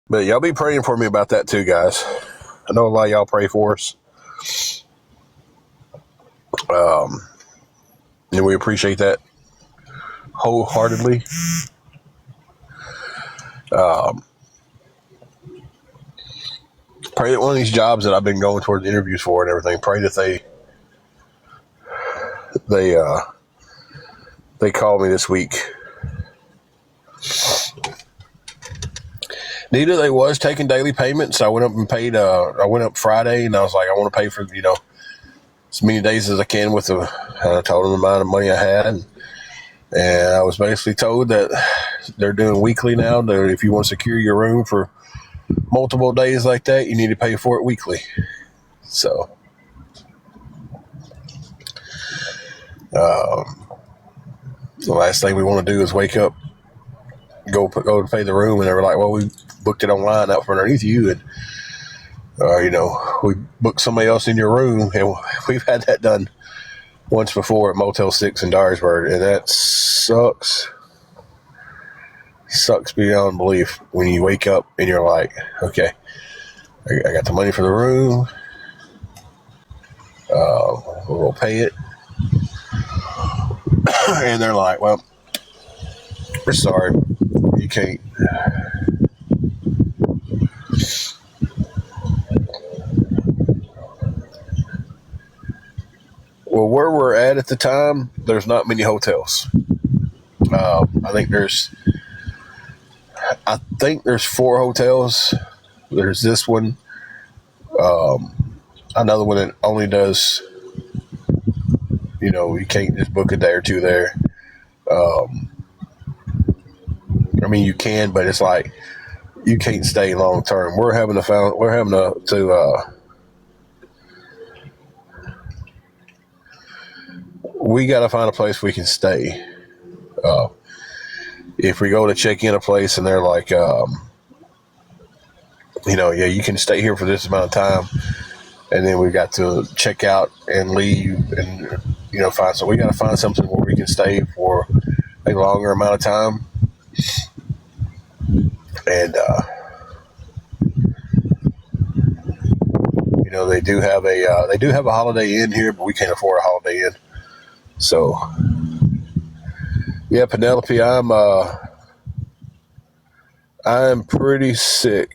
But y'all be praying for me about that too, guys. I know a lot of y'all pray for us. And we appreciate that wholeheartedly. Pray that one of these jobs that I've been going towards interviews for and everything, pray that they call me this week. Neither they was taking daily payments. I went up and paid. I went up Friday, and I was like, I want to pay for as many days as I can with the. I told them the amount of money I had, and I was basically told that they're doing weekly now. That if you want to secure your room for multiple days like that, you need to pay for it weekly. So, the last thing we want to do is wake up, go to pay the room, and they were like, "Well, we booked it online out from underneath you, and we booked somebody else in your room." And we've had that done once before at Motel 6 in Dyersburg, and that sucks. Sucks beyond belief when you wake up and you're like, okay, I got the money for the room. We'll pay it. And they're like, well, we're sorry. You can't. Well, where we're at the time, there's not many hotels. I think there's 4 hotels. There's this one. Another one that only does, you can't just book a day or two there. I mean, you can, but it's like you can't stay long term. We got to find a place we can stay. If we go to check in a place and they're like, yeah, you can stay here for this amount of time, and then we got to check out and leave, and find. So we got to find something where we can stay for a longer amount of time. And they do have a Holiday Inn here, but we can't afford a Holiday Inn. So yeah, Penelope, I'm pretty sick.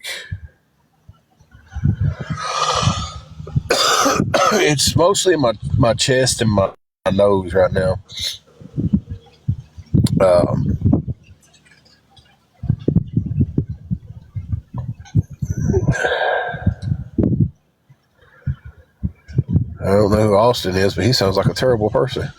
It's mostly in my chest and my nose right now. I don't know who Austin is, but he sounds like a terrible person.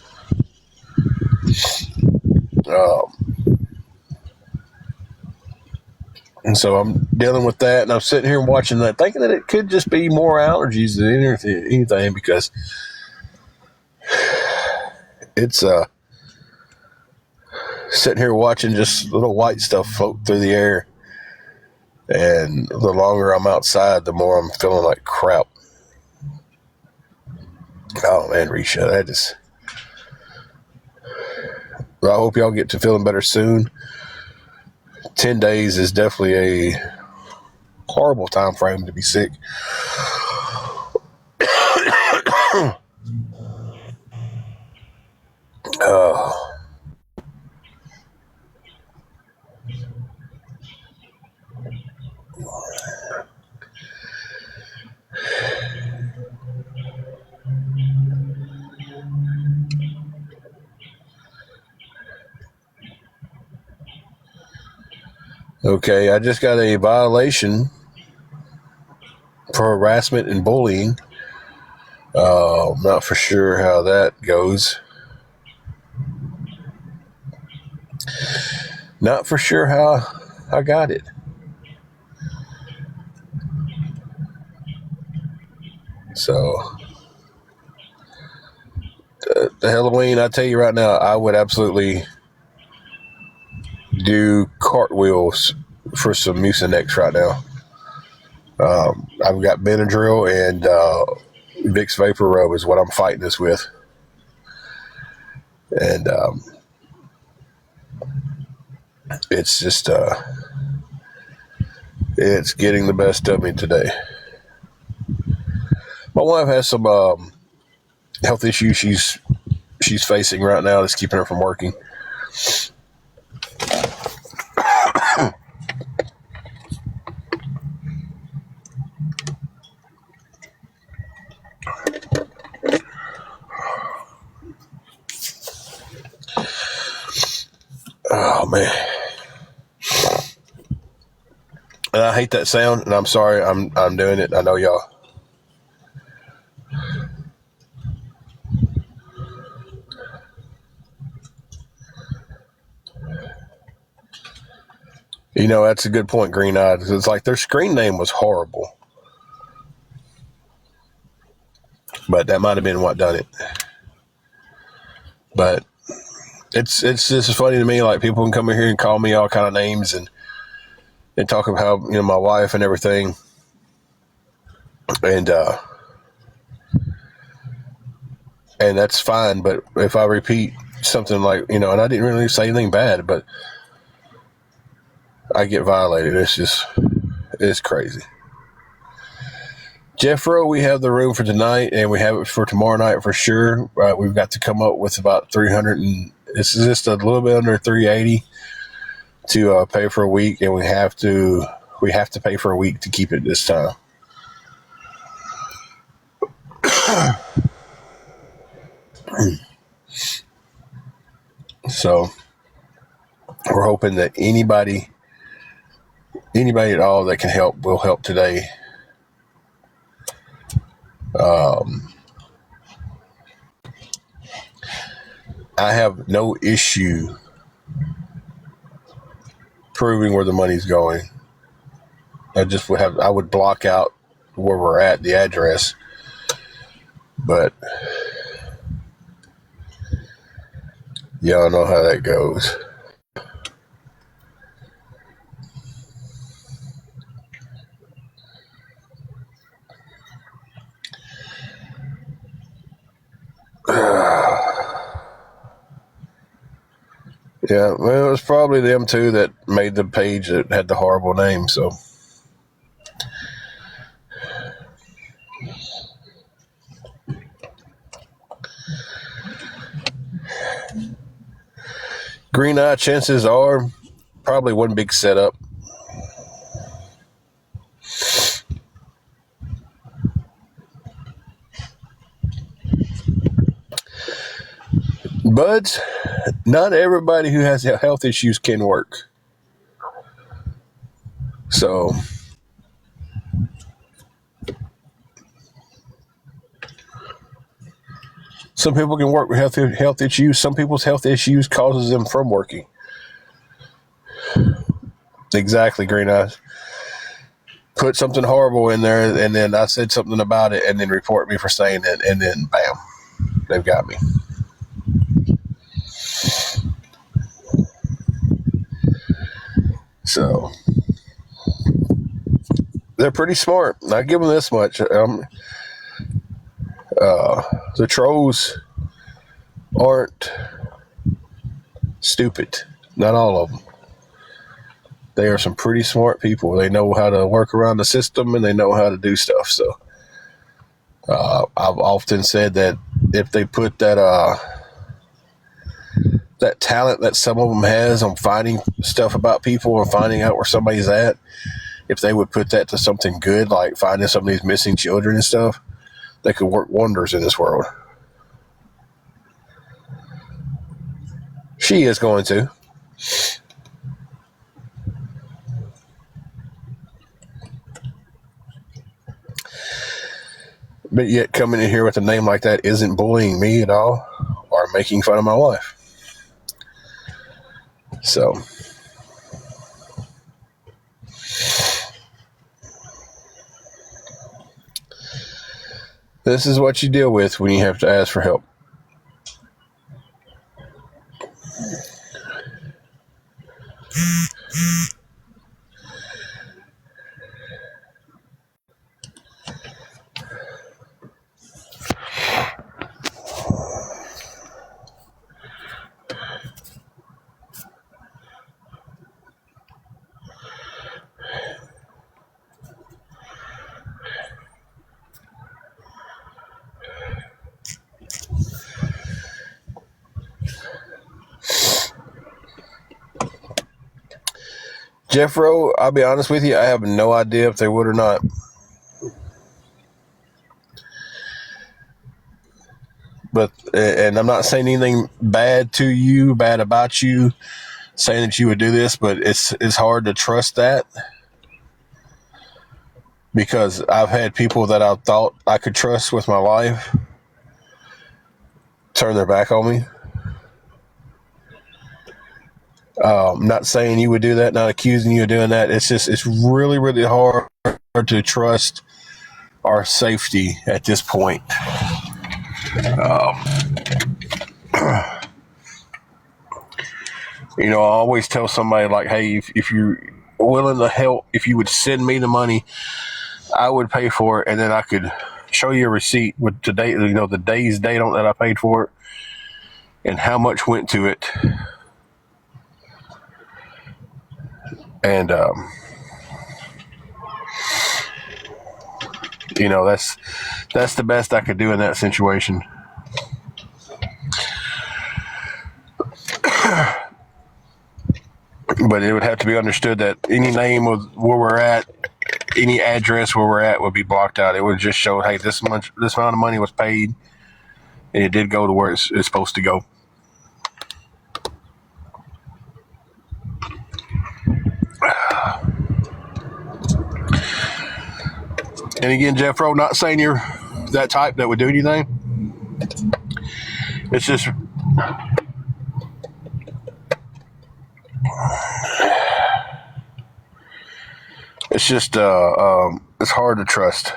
And so I'm dealing with that, and I'm sitting here watching that, thinking that it could just be more allergies than anything, because it's sitting here watching just little white stuff float through the air. And the longer I'm outside, the more I'm feeling like crap. Oh man, Risha, I hope y'all get to feeling better soon. 10 days is definitely a horrible time frame to be sick. Okay, I just got a violation for harassment and bullying. I'm not for sure how that goes. Not for sure how I got it. So, the Halloween, I tell you right now, I would absolutely do cartwheels for some Mucinex right now. I've got Benadryl and Vicks Vapor Rub is what I'm fighting this with. And it's just It's getting the best of me today. My wife has some health issues she's facing right now that's keeping her from working. Oh man. And I hate that sound, and I'm sorry I'm doing it. I know y'all. You know, that's a good point, Green Eyed. It's like their screen name was horrible. But that might have been what done it. But it's just funny to me, like people can come in here and call me all kind of names and talk about how, you know, my wife and everything. And that's fine, but if I repeat something like, you know, and I didn't really say anything bad, but I get violated. It's crazy. Jeffro, we have the room for tonight, and we have it for tomorrow night for sure. We've got to come up with about 300, and this is just a little bit under 380 to pay for a week, and we have to pay for a week to keep it this time. So we're hoping that anybody at all that can help will help today. I have no issue proving where the money's going. I would block out where we're at, the address, but y'all know how that goes. Yeah, well, it was probably them two that made the page that had the horrible name, so. Green Eye, chances are probably one big setup. Buds, not everybody who has health issues can work. So, some people can work with health issues. Some people's health issues causes them from working. Exactly, Green Eyes. Put something horrible in there, and then I said something about it, and then report me for saying it, and then bam, they've got me. So they're pretty smart. I give them this much. The trolls aren't stupid. Not all of them. They are some pretty smart people. They know how to work around the system, and they know how to do stuff. So I've often said that if they put that talent that some of them has on finding stuff about people or finding out where somebody's at, if they would put that to something good, like finding some of these missing children and stuff, they could work wonders in this world. She is going to. But yet coming in here with a name like that isn't bullying me at all or making fun of my wife. So this is what you deal with when you have to ask for help. Jeffro, I'll be honest with you, I have no idea if they would or not. But, and I'm not saying anything bad to you, bad about you, saying that you would do this, but it's hard to trust that, because I've had people that I thought I could trust with my life turn their back on me. I'm not saying you would do that, not accusing you of doing that. It's really, really hard to trust our safety at this point. I always tell somebody, like, hey, if you're willing to help, if you would send me the money, I would pay for it, and then I could show you a receipt with today, the day's date on that I paid for it and how much went to it. And that's the best I could do in that situation. But it would have to be understood that any name of where we're at, any address where we're at, would be blocked out. It would just show, hey, this amount of money was paid, and it did go to where it's supposed to go. And again, Jeffro, not saying you're that type that would do anything. It's just it's hard to trust.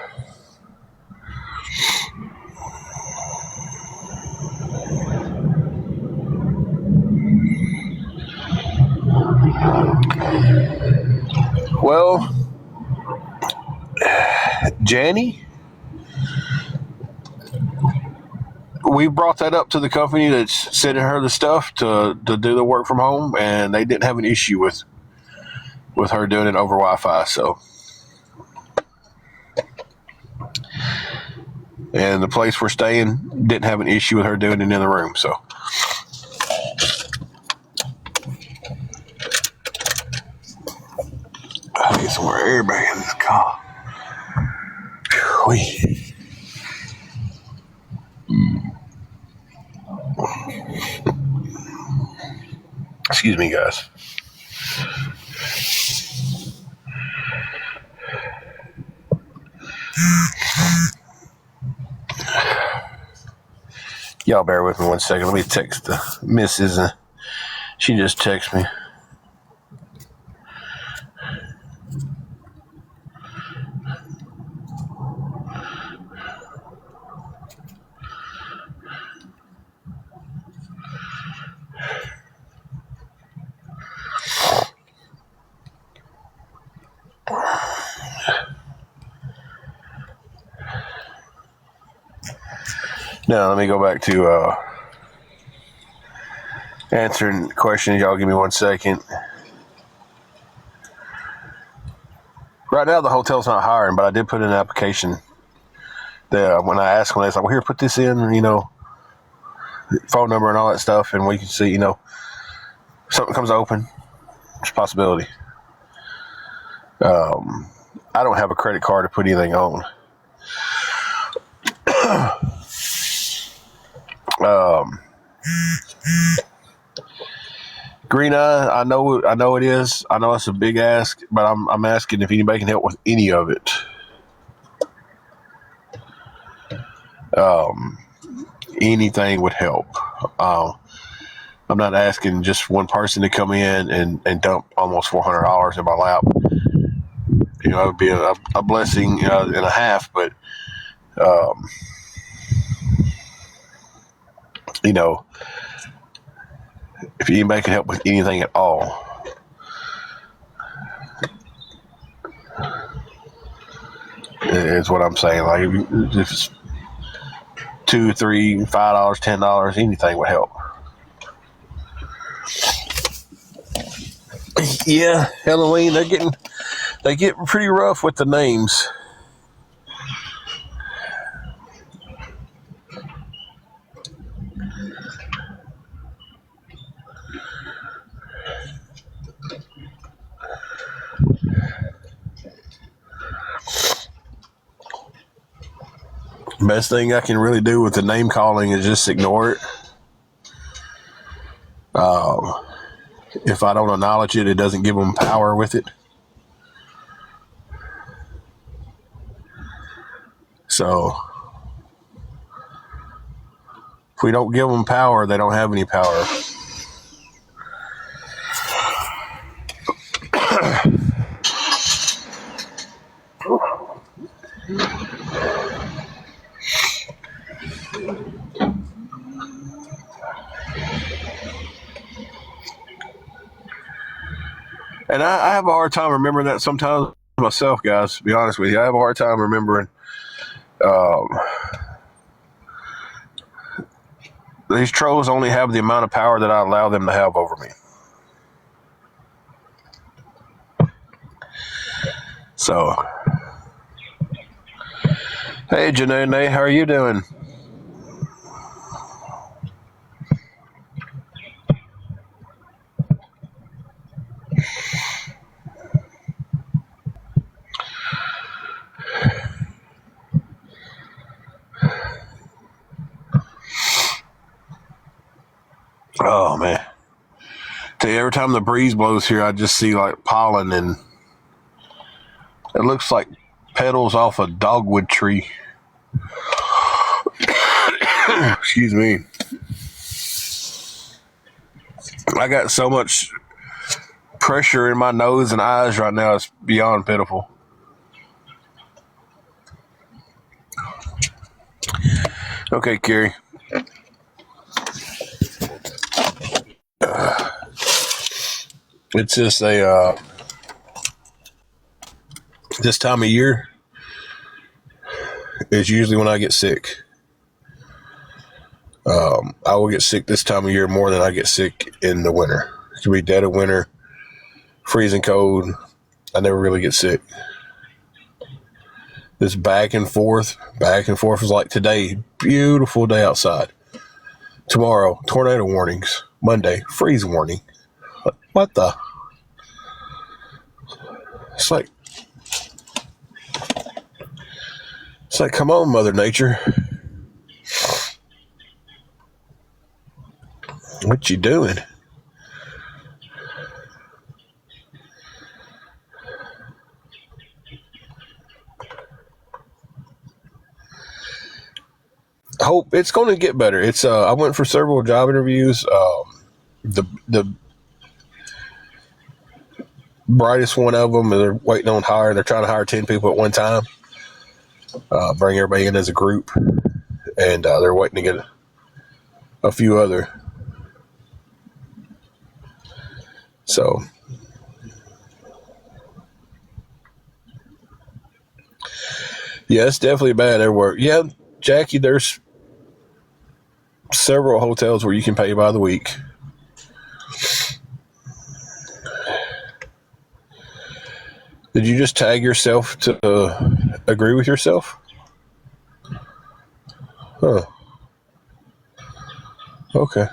Well, Janny, we brought that up to the company that's sending her the stuff to do the work from home, and they didn't have an issue with her doing it over Wi-Fi. So, and the place we're staying didn't have an issue with her doing it in the room. So, I need some more airbag in this car. Excuse me, guys. Y'all bear with me 1 second. Let me text the missus. She just texted me. Now, let me go back to answering questions. Y'all give me 1 second. Right now, the hotel's not hiring, but I did put in an application. That when I asked them, they was like, well, here, put this in, phone number and all that stuff, and we can see, something comes open. There's a possibility. I don't have a credit card to put anything on. Green Eye, I know it is. I know it's a big ask, but I'm asking if anybody can help with any of it. Anything would help. I'm not asking just one person to come in and dump almost $400 in my lap. It would be a blessing and a half, but if anybody can help with anything at all, is what I'm saying. Like, if it's $2, $3, $5, $10, anything would help. Yeah, Halloween, they get pretty rough with the names. Best thing I can really do with the name calling is just ignore it. If I don't acknowledge it, it doesn't give them power with it. So if we don't give them power, they don't have any power. And I have a hard time remembering that sometimes myself, guys, to be honest with you. I have a hard time remembering these trolls only have the amount of power that I allow them to have over me. So, hey, Janae, how are you doing? Oh, man. Tell you, every time the breeze blows here, I just see like pollen, and it looks like petals off a dogwood tree. Excuse me. I got so much pressure in my nose and eyes right now, it's beyond pitiful. Okay, Carrie. It's just this time of year is usually when I get sick. I will get sick this time of year more than I get sick in the winter. It could be dead of winter, freezing cold. I never really get sick. This back and forth is like today, beautiful day outside. Tomorrow, tornado warnings. Monday, freeze warning. What the? It's like, come on, Mother Nature. What you doing? I hope it's going to get better. It's I went for several job interviews. The brightest one of them, they're waiting on hire. They're trying to hire 10 people at one time. Bring everybody in as a group, and they're waiting to get a few other. So, yeah, it's definitely bad everywhere. Yeah, Jackie, there's several hotels where you can pay by the week. Did you just tag yourself to agree with yourself? Huh. Okay.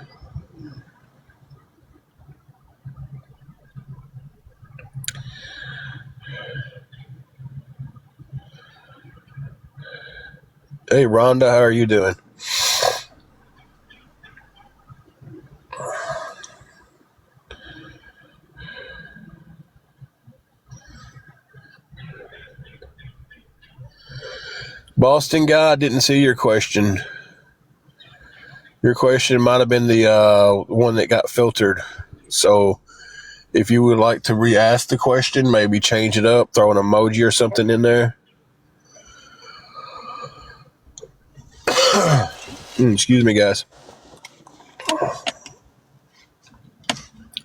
Hey, Rhonda, how are you doing? Boston guy, I didn't see your question. Your question might have been the one that got filtered. So if you would like to re-ask the question, maybe change it up, throw an emoji or something in there. Excuse me, guys.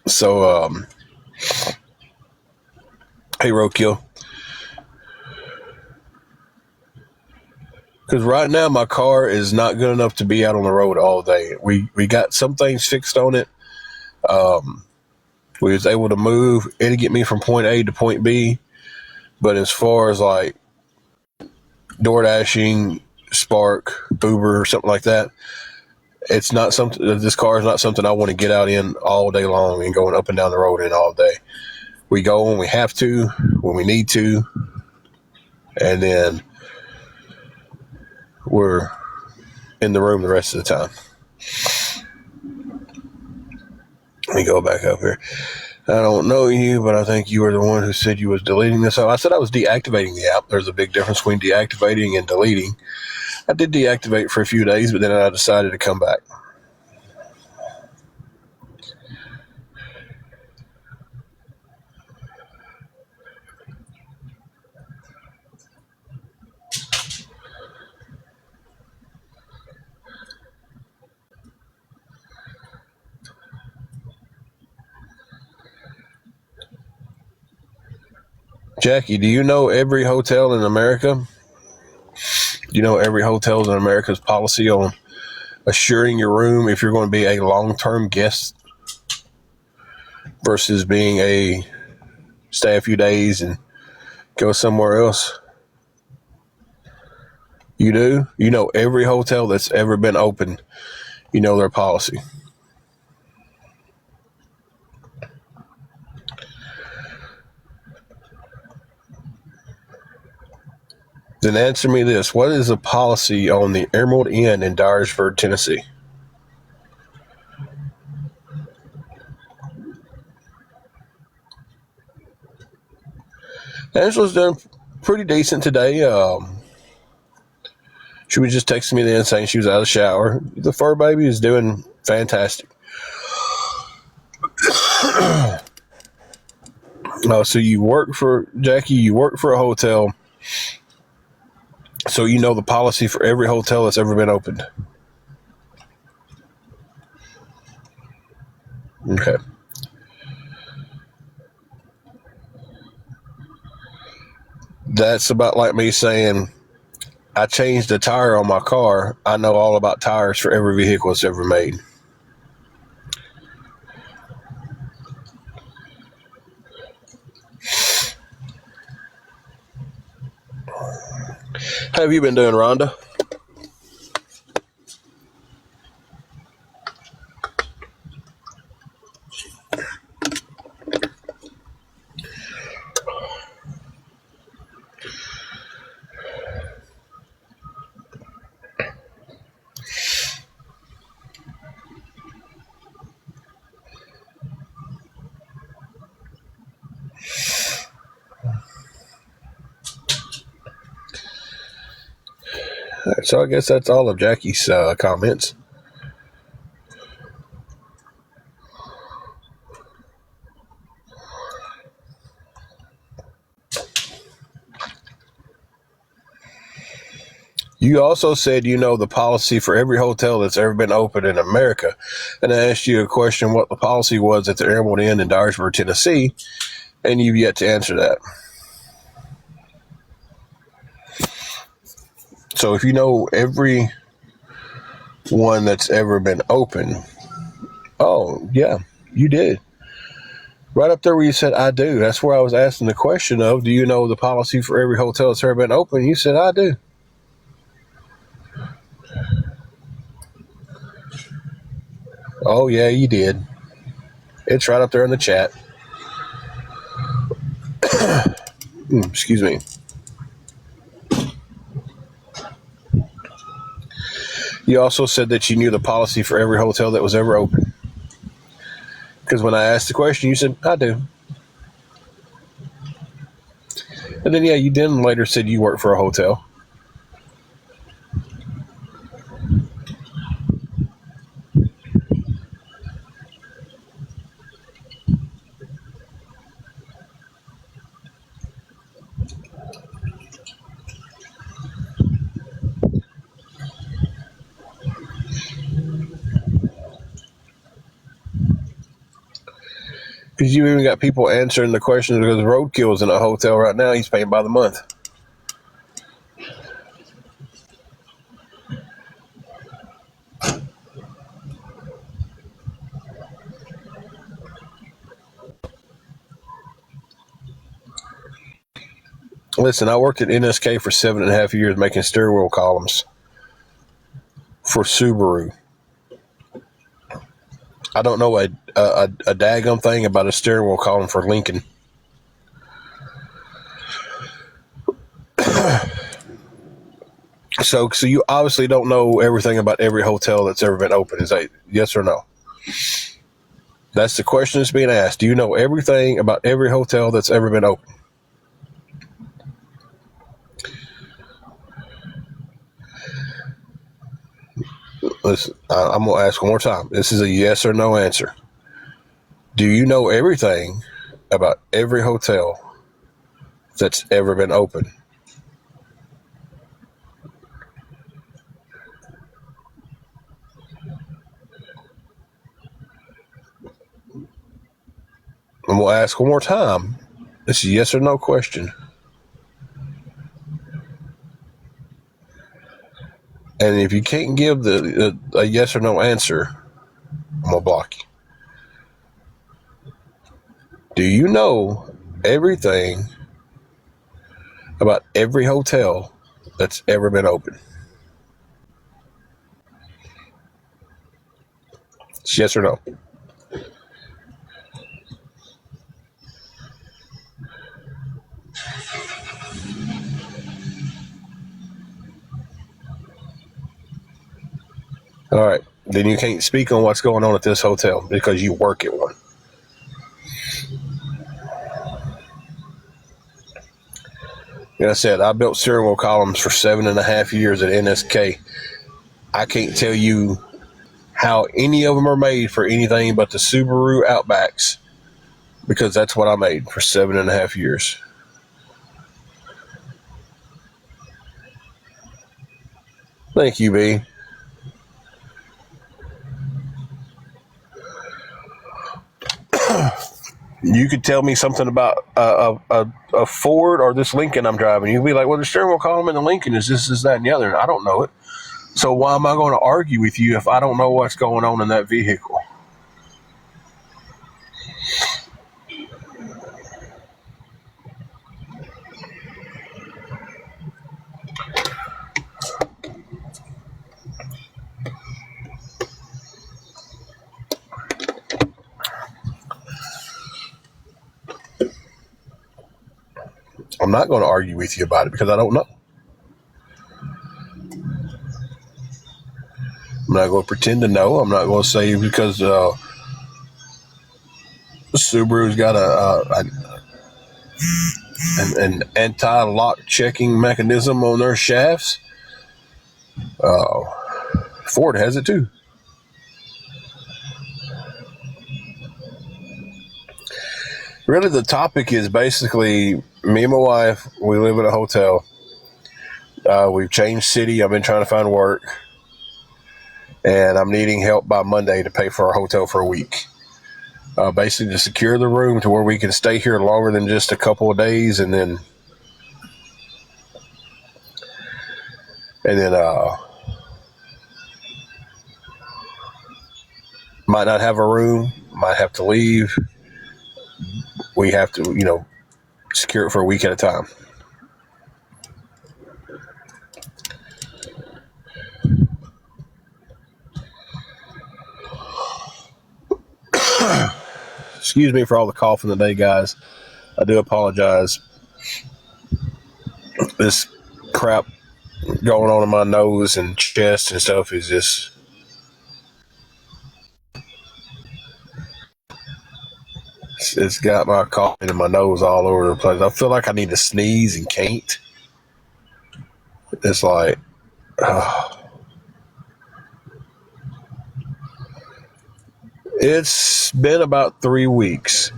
So, hey, Roadkill. Because right now my car is not good enough to be out on the road all day. We got some things fixed on it. We was able to move. It'd get me from point A to point B. But as far as like door dashing, Spark, Uber, or something like that, it's not something. This car is not something I want to get out in all day long and going up and down the road in all day. We go when we have to, when we need to, and then were in the room the rest of the time. Let me go back up here. I don't know you, but I think you were the one who said you was deleting this. So I said I was deactivating the app. There's a big difference between deactivating and deleting. I did deactivate for a few days, but then I decided to come back. Jackie, do you know every hotel in America? Do you know every hotel in America's policy on assuring your room if you're going to be a long-term guest versus being stay a few days and go somewhere else? You do? You know every hotel that's ever been open, you know their policy. Then answer me this. What is the policy on the Emerald Inn in Dyersburg, Tennessee? Angela's done pretty decent today. She was just texting me then saying she was out of the shower. The fur baby is doing fantastic. So you work for, Jackie, you work for a hotel. So you know the policy for every hotel that's ever been opened. Okay. That's about like me saying, I changed a tire on my car. I know all about tires for every vehicle that's ever made. How have you been doing, Rhonda? So I guess that's all of Jackie's comments. You also said you know the policy for every hotel that's ever been opened in America. And I asked you a question what the policy was at the Emerald Inn in Dyersburg, Tennessee, and you've yet to answer that. So if you know every one that's ever been open, oh, yeah, you did. Right up there where you said, I do. That's where I was asking the question of, do you know the policy for every hotel that's ever been open? You said, I do. Oh, yeah, you did. It's right up there in the chat. Excuse me. You also said that you knew the policy for every hotel that was ever open. Because when I asked the question, you said, I do. And then, yeah, you then later said you work for a hotel. Because you even got people answering the question because Roadkill's in a hotel right now. He's paying by the month. Listen, I worked at NSK for 7.5 years making steering wheel columns for Subaru. I don't know a daggum thing about a steering wheel column for Lincoln. So you obviously don't know everything about every hotel that's ever been open. Is that yes or no? That's the question that's being asked. Do you know everything about every hotel that's ever been open? Listen, I'm going to ask one more time. This is a yes or no answer. Do you know everything about every hotel that's ever been open? And we'll ask one more time. It's a yes or no question. And if you can't give a yes or no answer, I'm going to block you. Do you know everything about every hotel that's ever been open? It's yes or no. All right. Then you can't speak on what's going on at this hotel because you work at one. Like I said, I built steering wheel columns for 7.5 years at NSK. I can't tell you how any of them are made for anything but the Subaru Outbacks because that's what I made for 7.5 years. Thank you, B. You could tell me something about a Ford or this Lincoln I'm driving. You'd be like, well, the steering wheel column in the Lincoln is this, that, and the other. I don't know it. So why am I going to argue with you if I don't know what's going on in that vehicle? I'm not going to argue with you about it because I don't know. I'm not going to pretend to know. I'm not going to say because Subaru's got an anti-lock checking mechanism on their shafts. Ford has it too. Really, the topic is basically me and my wife. We live in a hotel. We've changed city. I've been trying to find work, and I'm needing help by Monday to pay for our hotel for a week. Basically, to secure the room to where we can stay here longer than just a couple of days, and then might not have a room, might have to leave. We have to, secure it for a week at a time. Excuse me for all the coughing today, guys. I do apologize. This crap going on in my nose and chest and stuff is just... It's got my coughing in my nose all over the place. I feel like I need to sneeze and can't. It's like... It's been about 3 weeks.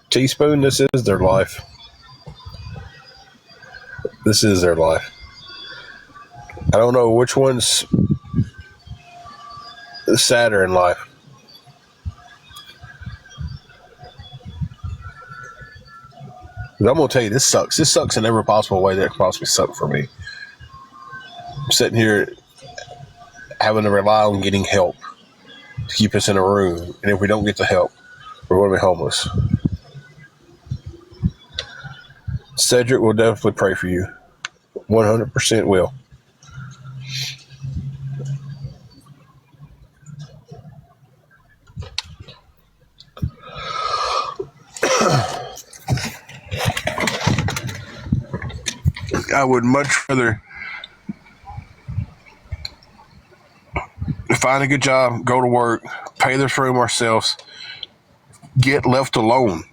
Teaspoon, this is their life. This is their life. I don't know which one's sadder in life. 'Cause I'm gonna tell you, this sucks. This sucks in every possible way that could possibly suck for me. I'm sitting here having to rely on getting help to keep us in a room, and if we don't get the help, we're going to be homeless. Cedric will definitely pray for you. 100% will. I would much rather find a good job, go to work, pay this room ourselves, get left alone.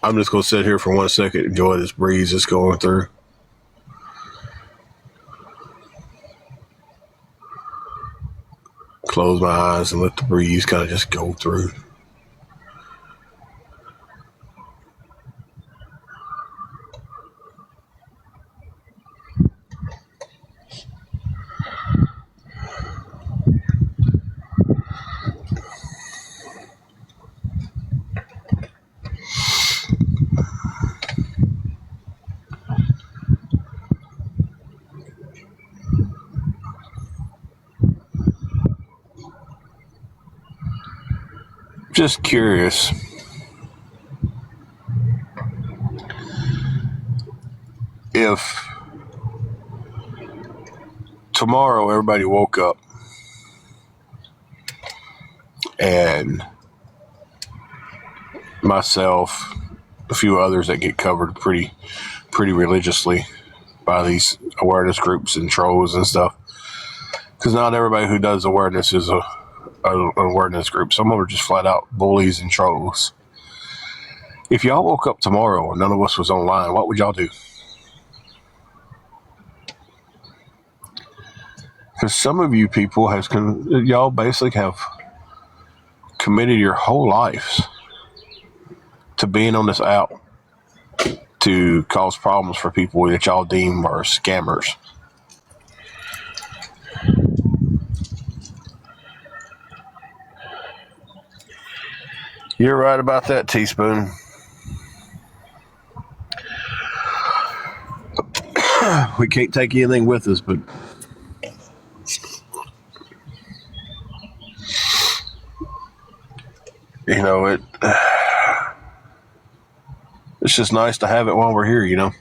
I'm just going to sit here for 1 second, enjoy this breeze that's going through. Close my eyes and let the breeze kind of just go through. Just curious. If tomorrow everybody woke up and myself, a few others that get covered pretty religiously by these awareness groups and trolls and stuff, because not everybody who does awareness is an awareness group. Some of them are just flat out bullies and trolls. If y'all woke up tomorrow and none of us was online, what would y'all do? Because some of you people y'all basically have committed your whole lives to being on this app to cause problems for people that y'all deem are scammers. You're right about that, Teaspoon. We can't take anything with us, but you know, it's just nice to have it while we're here, you know.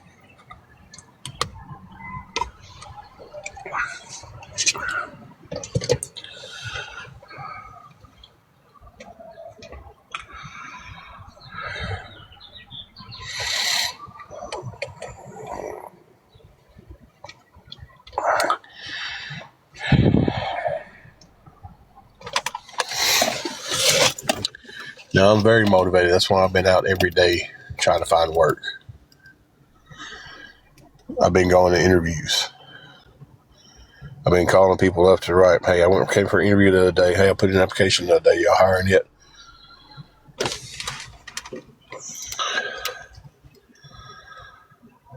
No, I'm very motivated. That's why I've been out every day trying to find work. I've been going to interviews. I've been calling people left to right. Hey, came for an interview the other day. Hey, I put in an application the other day. Y'all hiring yet?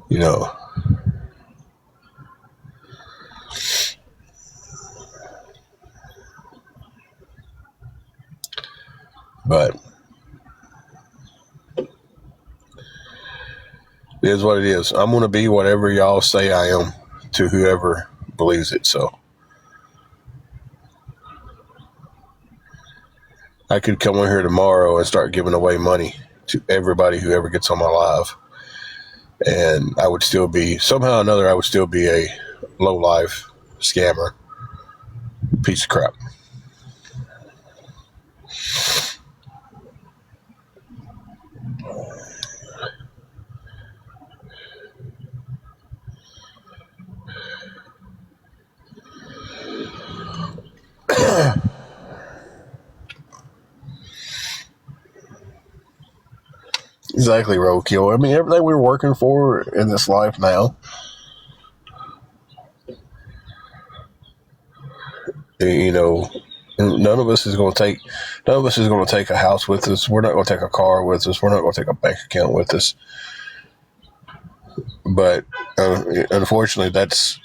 You know. But it is what it is. I'm going to be whatever y'all say I am to whoever believes it. So I could come on here tomorrow and start giving away money to everybody who ever gets on my live. And I would still be, somehow or another, I would still be a low-life scammer. Piece of crap. Exactly, roadkill. I mean, everything we're working for in this life now, You know, none of us is going to take a house with us. We're not going to take a car with us. We're not going to take a bank account with us. But unfortunately, that's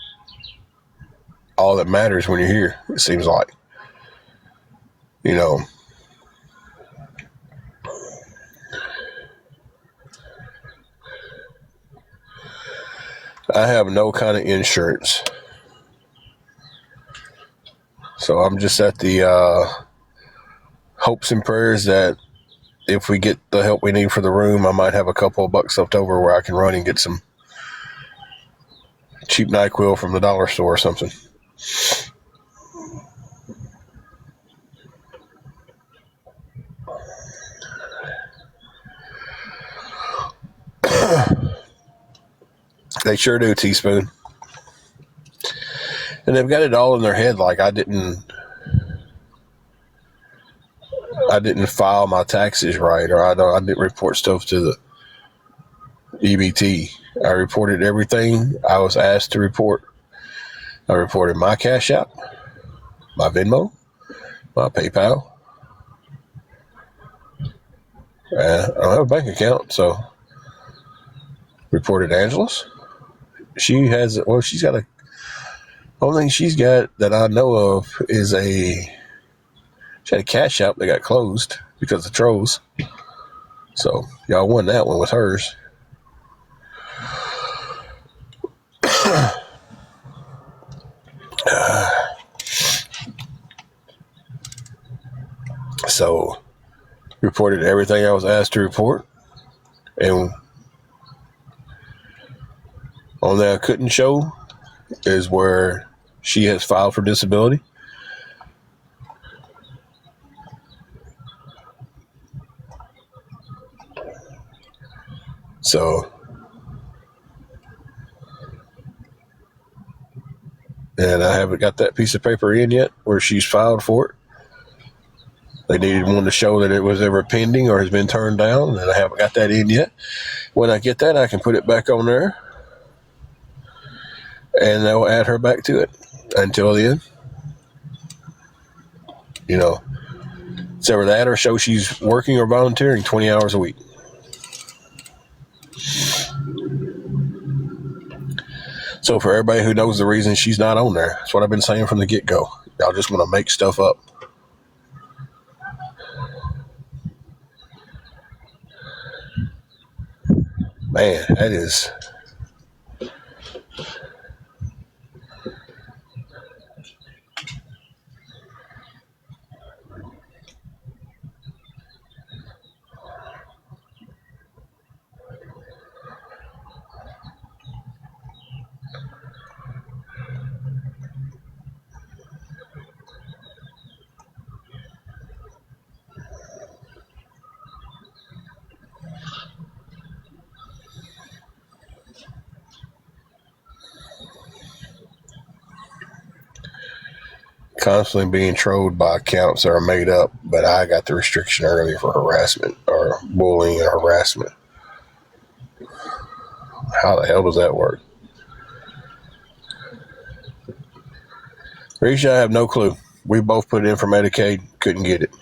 all that matters when you're here. It seems like, you know. I have no kind of insurance, so I'm just at the hopes and prayers that if we get the help we need for the room, I might have a couple of bucks left over where I can run and get some cheap NyQuil from the dollar store or something. They sure do, Teaspoon. And they've got it all in their head like I didn't file my taxes right, or I didn't report stuff to the EBT. I reported everything I was asked to report. I reported my Cash App, my Venmo, my PayPal. I don't have a bank account, so reported Angela's. She has, well, she's got only thing she's got that I know of is she had a Cash App that got closed because of trolls. So y'all won that one with hers. So reported everything I was asked to report, and on that I couldn't show is where she has filed for disability. So, and I haven't got that piece of paper in yet where she's filed for it. They needed one to show that it was ever pending or has been turned down, and I haven't got that in yet. When I get that, I can put it back on there, and they'll add her back to it. Until then, you know, it's either that or show she's working or volunteering 20 hours a week. So for everybody who knows the reason she's not on there, that's what I've been saying from the get-go. Y'all just want to make stuff up. Man, that is... constantly being trolled by accounts that are made up, but I got the restriction earlier for harassment or bullying and harassment. How the hell does that work? Risha, I have no clue. We both put it in for Medicaid, couldn't get it.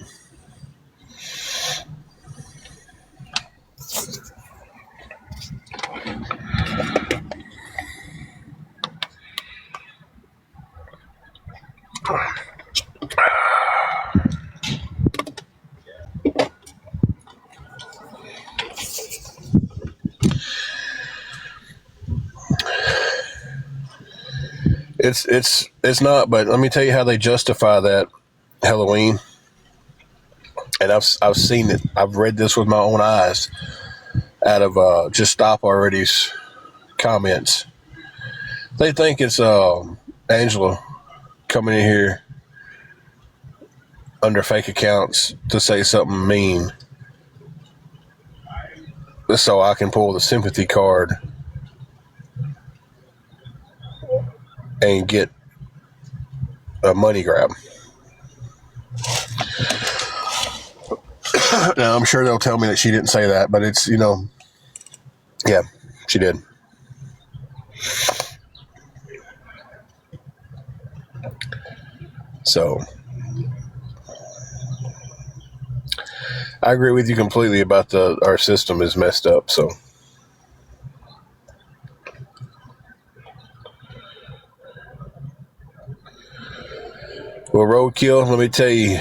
It's not, but let me tell you how they justify that Halloween. And I've seen it. I've read this with my own eyes out of Just Stop Already's comments. They think it's Angela coming in here under fake accounts to say something mean so I can pull the sympathy card and get a money grab. Now, I'm sure they'll tell me that she didn't say that, but it's, yeah, she did. So I agree with you completely about our system is messed up. So well, roadkill, let me tell you,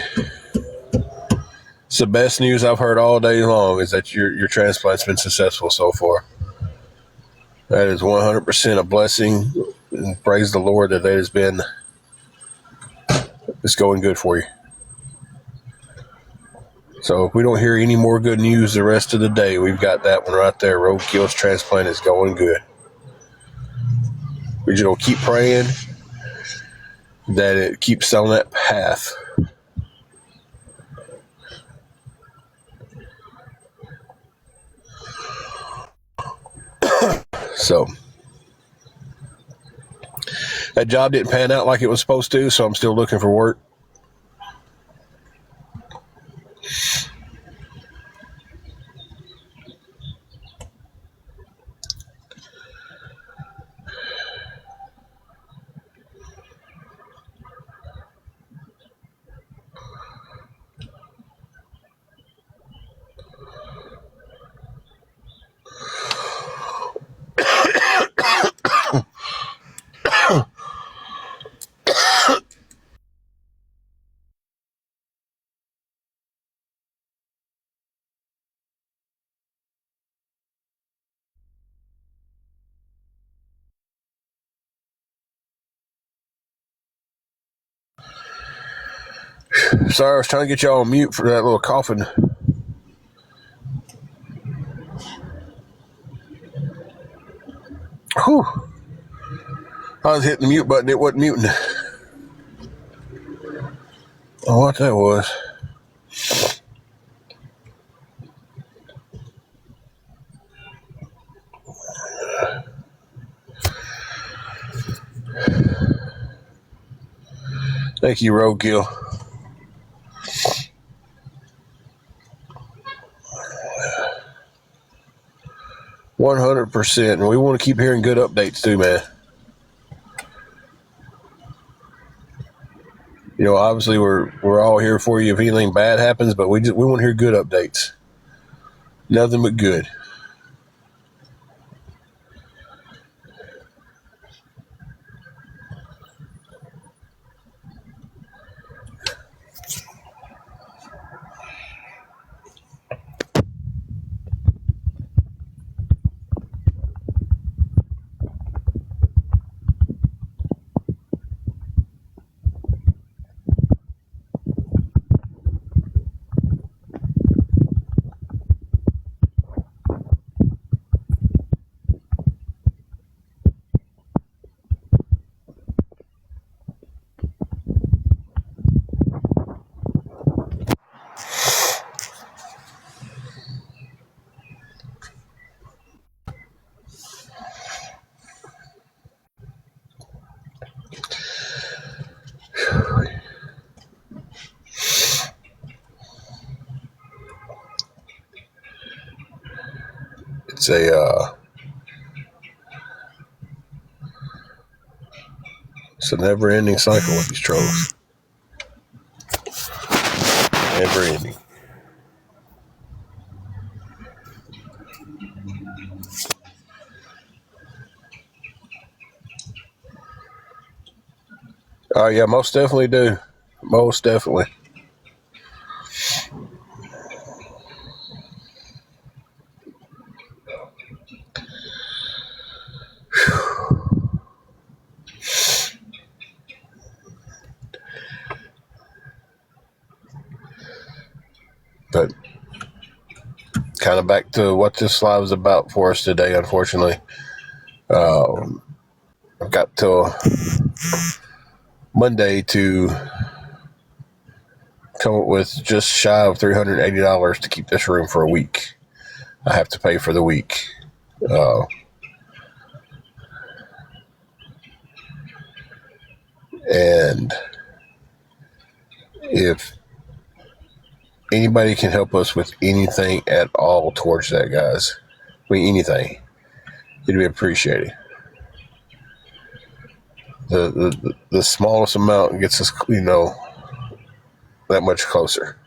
it's the best news I've heard all day long is that your transplant's been successful so far. That is 100% a blessing. And praise the Lord that has been, it's going good for you. So if we don't hear any more good news the rest of the day, we've got that one right there. Roadkill's transplant is going good. We just don't keep praying that it keeps on that path. So that job didn't pan out like it was supposed to, so I'm still looking for work. Sorry, I was trying to get y'all on mute for that little coughing. Whew. I was hitting the mute button. It wasn't muting. Oh, what that was. Thank you, Roadkill. %. And we want to keep hearing good updates too, man. You know, obviously we're all here for you if anything bad happens, but we want to hear good updates. Nothing but good. It's a never-ending cycle with these trolls. Never ending. Oh, yeah, most definitely do. Most definitely. But kind of back to what this live is about for us today, unfortunately. I've got till Monday to come up with just shy of $380 to keep this room for a week. I have to pay for the week. And if anybody can help us with anything at all towards that, guys, I mean, anything, it'd be appreciated. the smallest amount gets us, that much closer.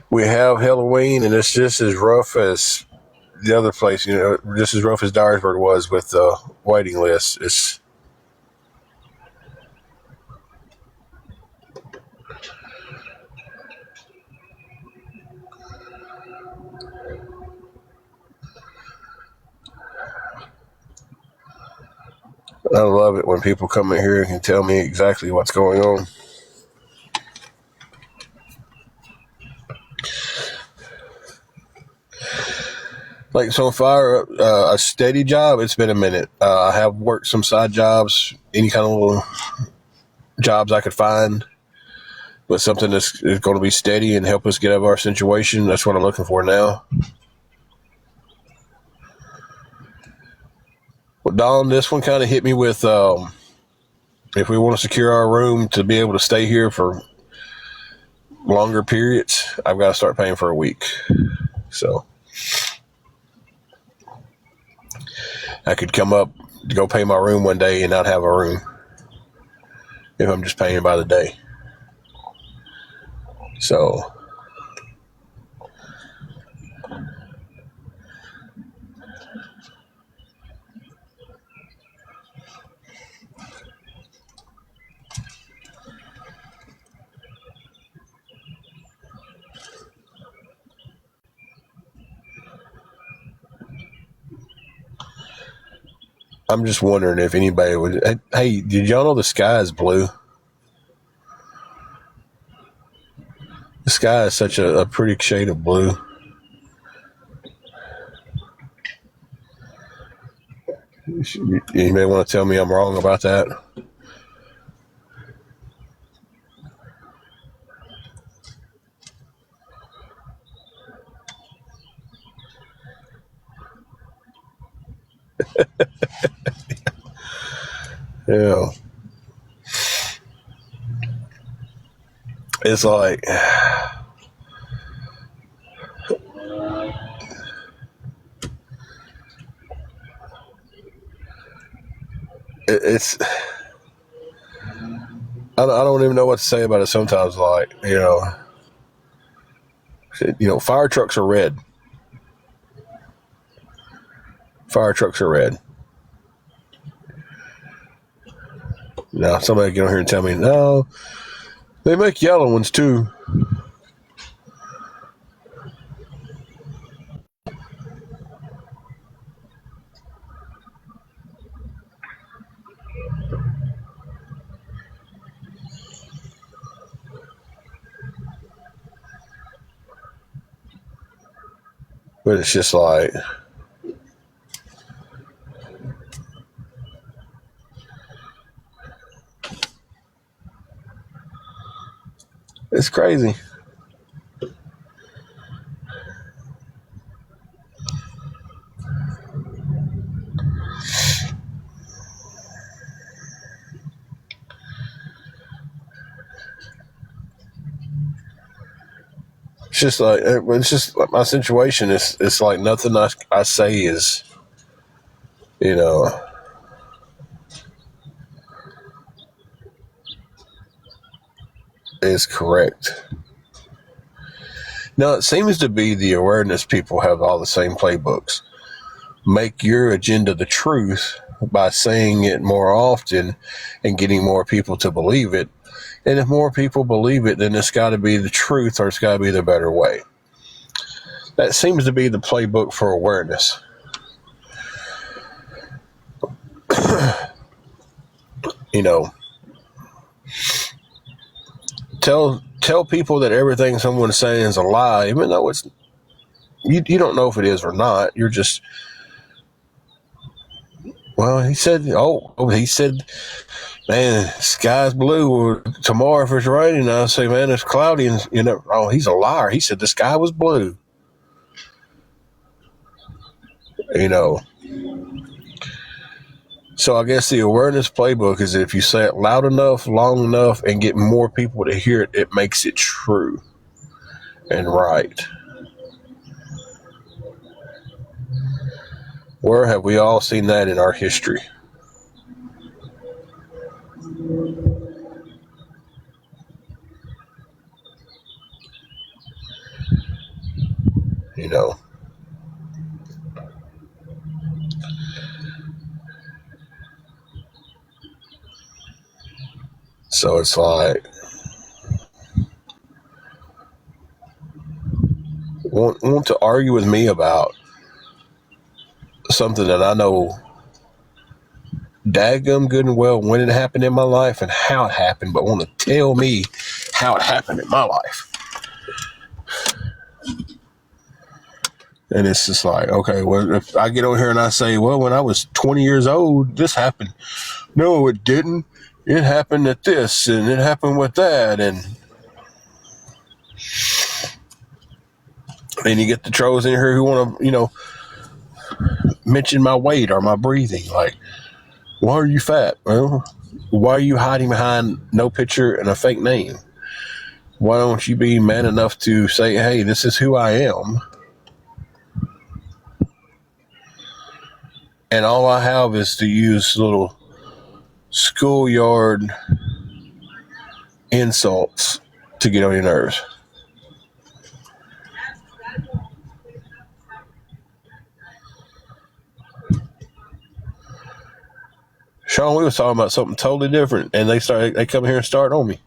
We have Halloween, and it's just as rough as the other place, just as rough as Dyersburg was with the waiting list. I love it when people come in here and can tell me exactly what's going on. Like, so if a steady job, it's been a minute. I have worked some side jobs, any kind of little jobs I could find, but something that's going to be steady and help us get out of our situation. That's what I'm looking for now. Well, Don, this one kind of hit me with, if we want to secure our room to be able to stay here for longer periods, I've got to start paying for a week. So I could come up to go pay my room one day and not have a room if I'm just paying by the day. So I'm just wondering if anybody would. Hey, did y'all know the sky is blue? The sky is such a pretty shade of blue. You may want to tell me I'm wrong about that. Yeah. It's like, it's, I don't even know what to say about it sometimes. Like, fire trucks are red. Fire trucks are red. Now, somebody get on here and tell me, no, they make yellow ones too. But it's just like, it's crazy. It's just like my situation. It's like nothing I say is, is correct. Now, it seems to be the awareness people have all the same playbooks. Make your agenda the truth by saying it more often and getting more people to believe it. And if more people believe it, then it's got to be the truth or it's got to be the better way. That seems to be the playbook for awareness. Tell people that everything someone's saying is a lie, even though it's you don't know if it is or not. You're just, well, he said, man, sky's blue, or tomorrow if it's raining, I say, man, it's cloudy, and he's a liar. He said the sky was blue. So I guess the awareness playbook is if you say it loud enough, long enough, and get more people to hear it, it makes it true and right. Where have we all seen that in our history? You know. So it's like, want to argue with me about something that I know daggum good and well when it happened in my life and how it happened, but want to tell me how it happened in my life. And it's just like, okay, well, if I get on here and I say, well, when I was 20 years old, this happened. No, it didn't. It happened at this, and it happened with that, and then you get the trolls in here who want to, mention my weight or my breathing. Like, why are you fat? Well, why are you hiding behind no picture and a fake name? Why don't you be man enough to say, hey, this is who I am? And all I have is to use little schoolyard insults to get on your nerves. Sean, we was talking about something totally different, and they come here and start on me.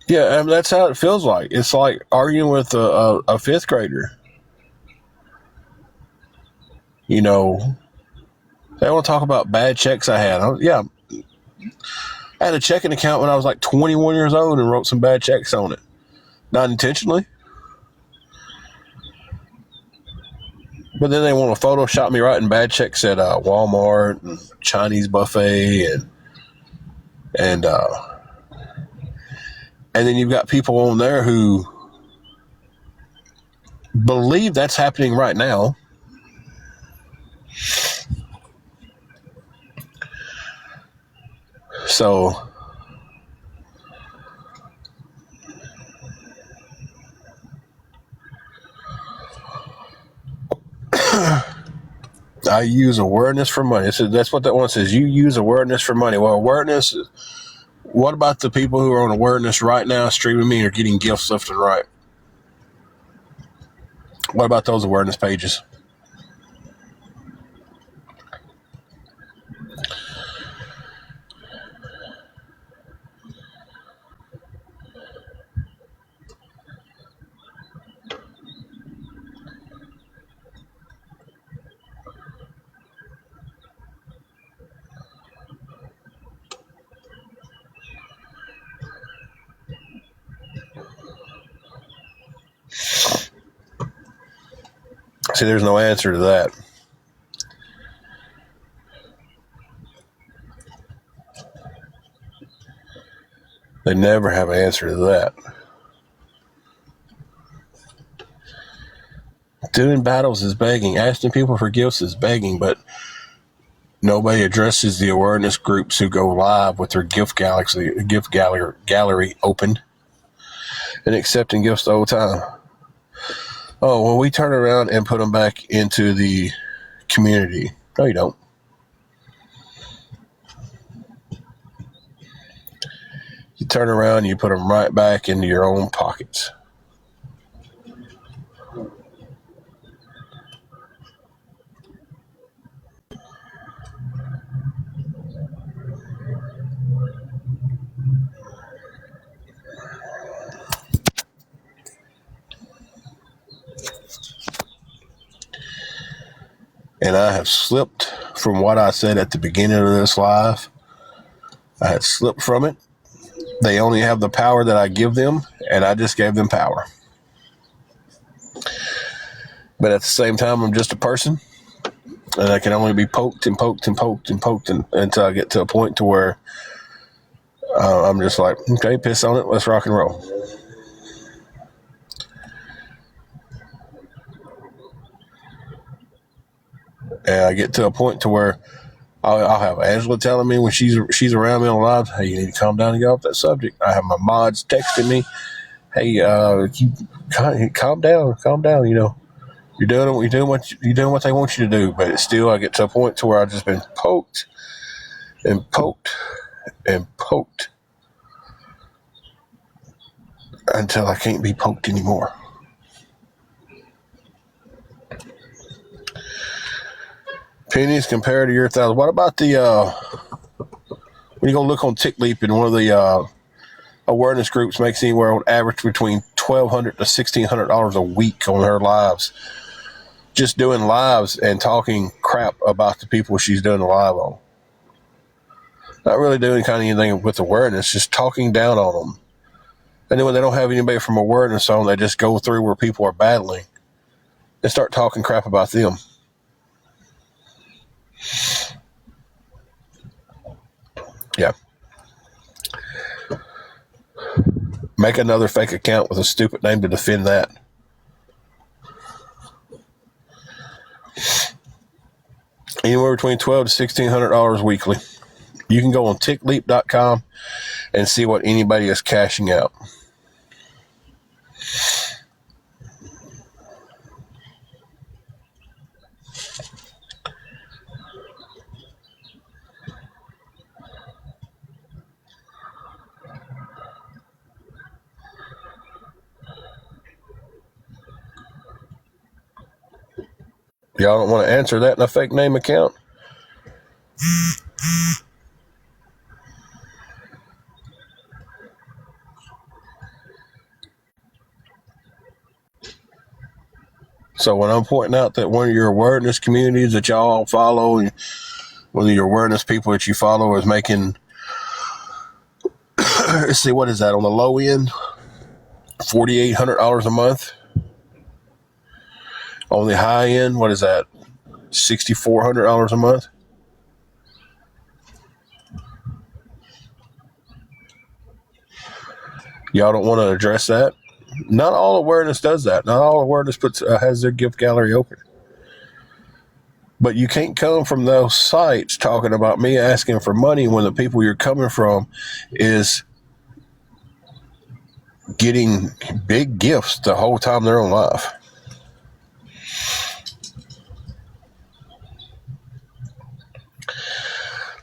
Yeah, I mean, that's how it feels like. It's like arguing with a fifth grader. They want to talk about bad checks I had. I had a checking account when I was like 21 years old and wrote some bad checks on it. Not intentionally. But then they want to Photoshop me writing bad checks at Walmart and Chinese buffet and then you've got people on there who believe that's happening right now. So I use awareness for money. So that's what that one says. You use awareness for money. Well, awareness. What about the people who are on awareness right now streaming me or getting gifts left and right? What about those awareness pages? See, there's no answer to that. They never have an answer to that. Doing battles is begging. Asking people for gifts is begging, but nobody addresses the awareness groups who go live with their gift gallery open and accepting gifts the whole time. Oh, well, we turn around and put them back into the community. No, you don't. You turn around and you put them right back into your own pockets. And I have slipped from what I said at the beginning of this live. I had slipped from it. They only have the power that I give them, and I just gave them power. But at the same time, I'm just a person, and I can only be poked and poked and poked and poked until I get to a point to where I'm just like, okay, piss on it, let's rock and roll. And I get to a point to where I'll have Angela telling me when she's around me on live, hey, you need to calm down and get off that subject. I have my mods texting me, hey, you calm down. You know, you're doing what they want you to do. But it's still, I get to a point to where I've just been poked and poked and poked until I can't be poked anymore. Pennies compared to your $1,000. What about the when you go look on TickLeap and one of the awareness groups makes anywhere on average between $1,200 to $1,600 a week on her lives, just doing lives and talking crap about the people she's doing the live on. Not really doing kind of anything with awareness, just talking down on them. And then when they don't have anybody from awareness on, they just go through where people are battling and start talking crap about them. Yeah. Make another fake account with a stupid name to defend that. Anywhere between $1,200 to $1,600 weekly. You can go on tickleap.com and see what anybody is cashing out. Y'all don't want to answer that in a fake name account? So when I'm pointing out that one of your awareness communities that y'all follow, one of your awareness people that you follow is making, let's see, what is that on the low end? $4,800 a month. On the high end, what is that? $6,400 a month. Y'all don't want to address that? Not all awareness does that. Not all awareness has their gift gallery open. But you can't come from those sites talking about me asking for money when the people you're coming from is getting big gifts the whole time they're on live.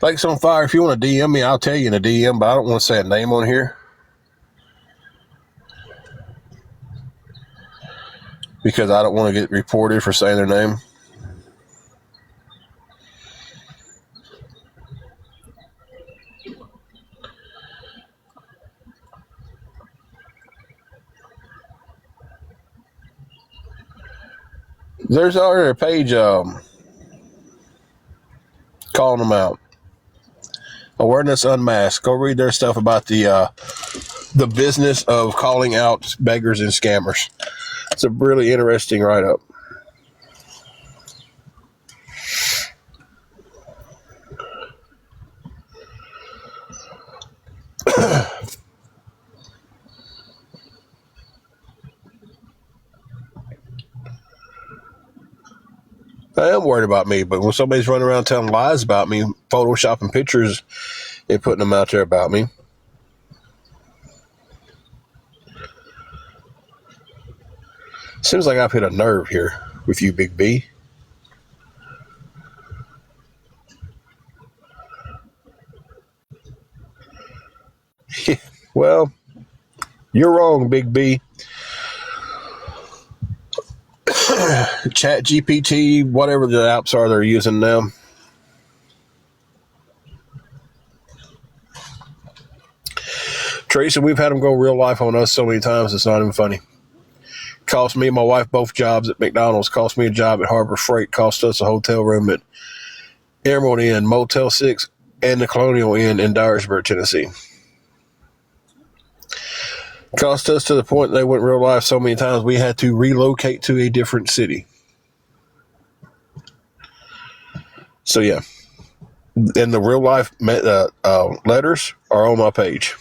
Like on fire, if you want to DM me, I'll tell you in a DM, but I don't want to say a name on here. Because I don't want to get reported for saying their name. There's already a page calling them out. Awareness Unmasked. Go read their stuff about the business of calling out beggars and scammers. It's a really interesting write-up. I am worried about me, but when somebody's running around telling lies about me, photoshopping pictures and putting them out there about me, seems like I've hit a nerve here with you, Big B. Well, you're wrong, Big B. Chat GPT, whatever the apps are they're using now. Tracy, we've had them go real life on us so many times, it's not even funny. Cost me and my wife both jobs at McDonald's. Cost me a job at Harbor Freight. Cost us a hotel room at Emerald Inn, Motel 6, and the Colonial Inn in Dyersburg, Tennessee. Cost us to the point they went real life so many times we had to relocate to a different city. So yeah, and the real life letters are on my page.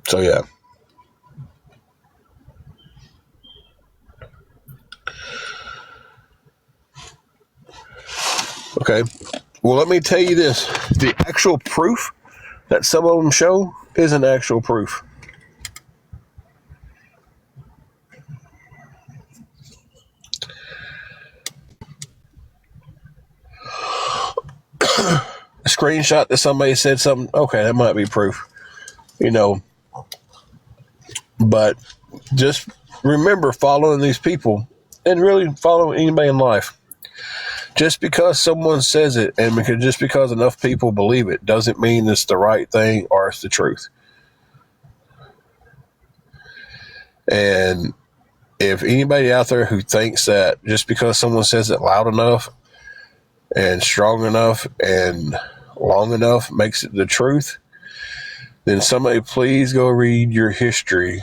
So yeah. Okay. Well, let me tell you this. The actual proof that some of them show isn't actual proof. A screenshot that somebody said something, okay, that might be proof. But just remember following these people and really follow anybody in life. Just because someone says it and just because enough people believe it doesn't mean it's the right thing or it's the truth. And if anybody out there who thinks that just because someone says it loud enough and strong enough and long enough makes it the truth, then somebody please go read your history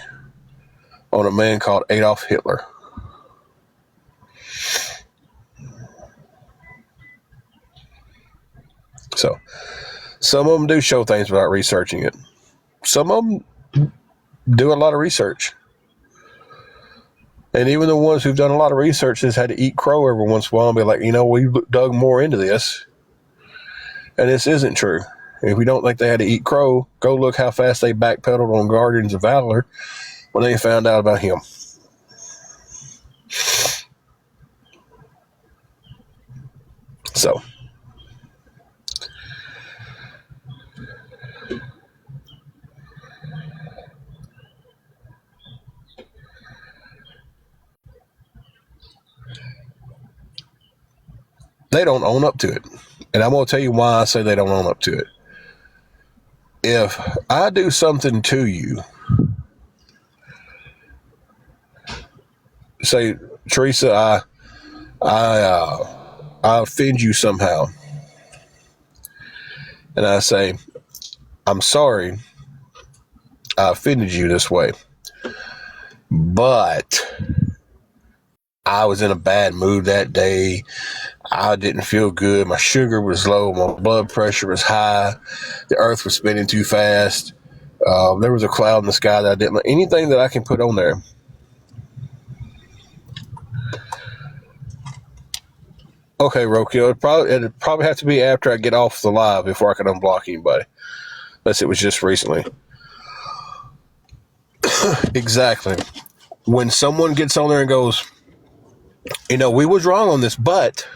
on a man called Adolf Hitler. So, some of them do show things without researching it. Some of them do a lot of research. And even the ones who've done a lot of research has had to eat crow every once in a while and be like, we dug more into this. And this isn't true. If we don't think they had to eat crow, go look how fast they backpedaled on Guardians of Valor when they found out about him. So, they don't own up to it. And I'm going to tell you why I say they don't own up to it. If I do something to you, say, Teresa, I offend you somehow, and I say, I'm sorry I offended you this way, but I was in a bad mood that day. I didn't feel good. My sugar was low. My blood pressure was high. The earth was spinning too fast. There was a cloud in the sky that I didn't like. Anything that I can put on there. Okay, Roku, it'd probably have to be after I get off the live before I can unblock anybody. Unless it was just recently. Exactly. When someone gets on there and goes, we was wrong on this, but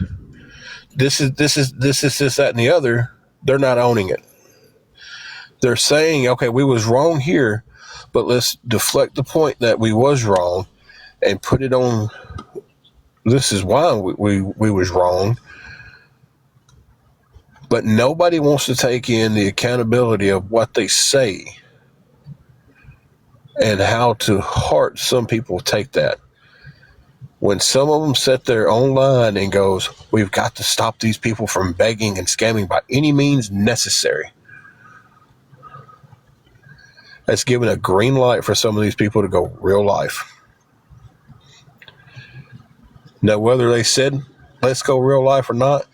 this, that, and the other, they're not owning it. They're saying, okay, we was wrong here, but let's deflect the point that we was wrong and put it on. This is why we was wrong. But nobody wants to take in the accountability of what they say and how to heart some people take that. When some of them set their own line and goes, we've got to stop these people from begging and scamming by any means necessary. That's given a green light for some of these people to go real life. Now, whether they said, let's go real life or not,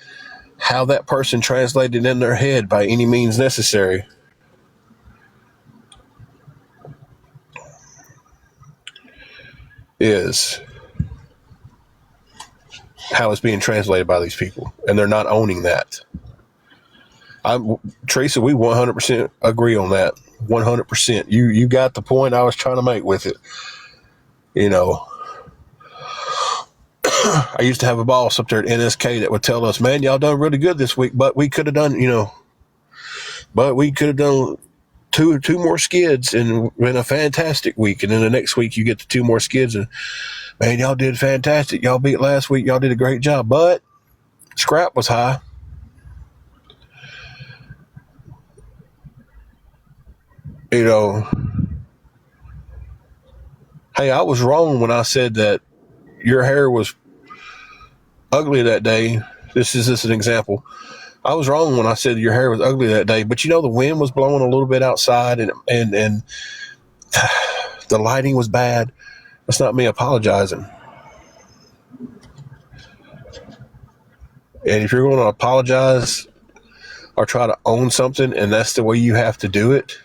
how that person translated in their head by any means necessary is how it's being translated by these people. And they're not owning that. Teresa, we 100% agree on that. 100%. You got the point I was trying to make with it. I used to have a boss up there at NSK that would tell us, man, y'all done really good this week, but we could have done, two more skids and been a fantastic week. And then the next week you get the two more skids and, man, y'all did fantastic. Y'all beat last week. Y'all did a great job, but scrap was high. Hey, I was wrong when I said that your hair was ugly that day. This is an example. I was wrong when I said your hair was ugly that day, but the wind was blowing a little bit outside, and the lighting was bad. That's not me apologizing. And if you're going to apologize or try to own something, and that's the way you have to do it,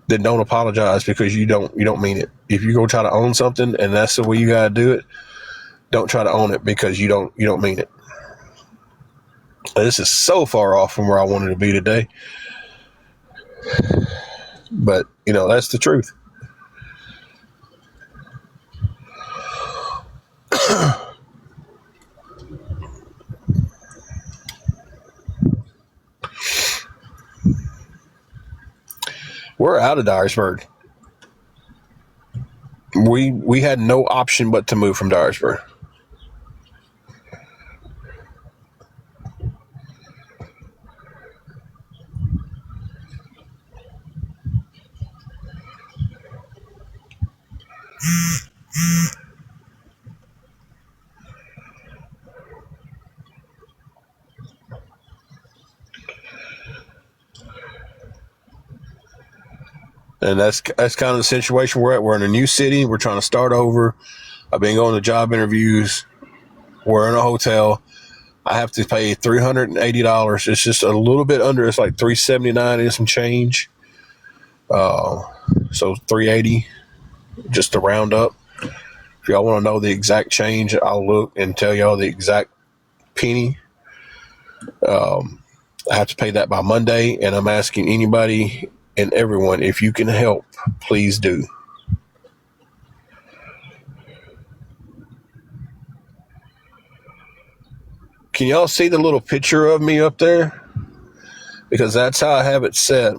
then don't apologize, because you don't mean it. If you go try to own something and that's the way you got to do it, don't try to own it, because you don't mean it. And this is so far off from where I wanted to be today, but that's the truth. We're out of Dyersburg. We had no option but to move from Dyersburg. And that's kind of the situation we're at. We're in a new city. We're trying to start over. I've been going to job interviews. We're in a hotel. I have to pay $380. It's just a little bit under. It's like $379 and some change. So $380, just to round up. If y'all want to know the exact change, I'll look and tell y'all the exact penny. I have to pay that by Monday, and I'm asking anybody and everyone, if you can help, please do. Can y'all see the little picture of me up there? Because that's how I have it set.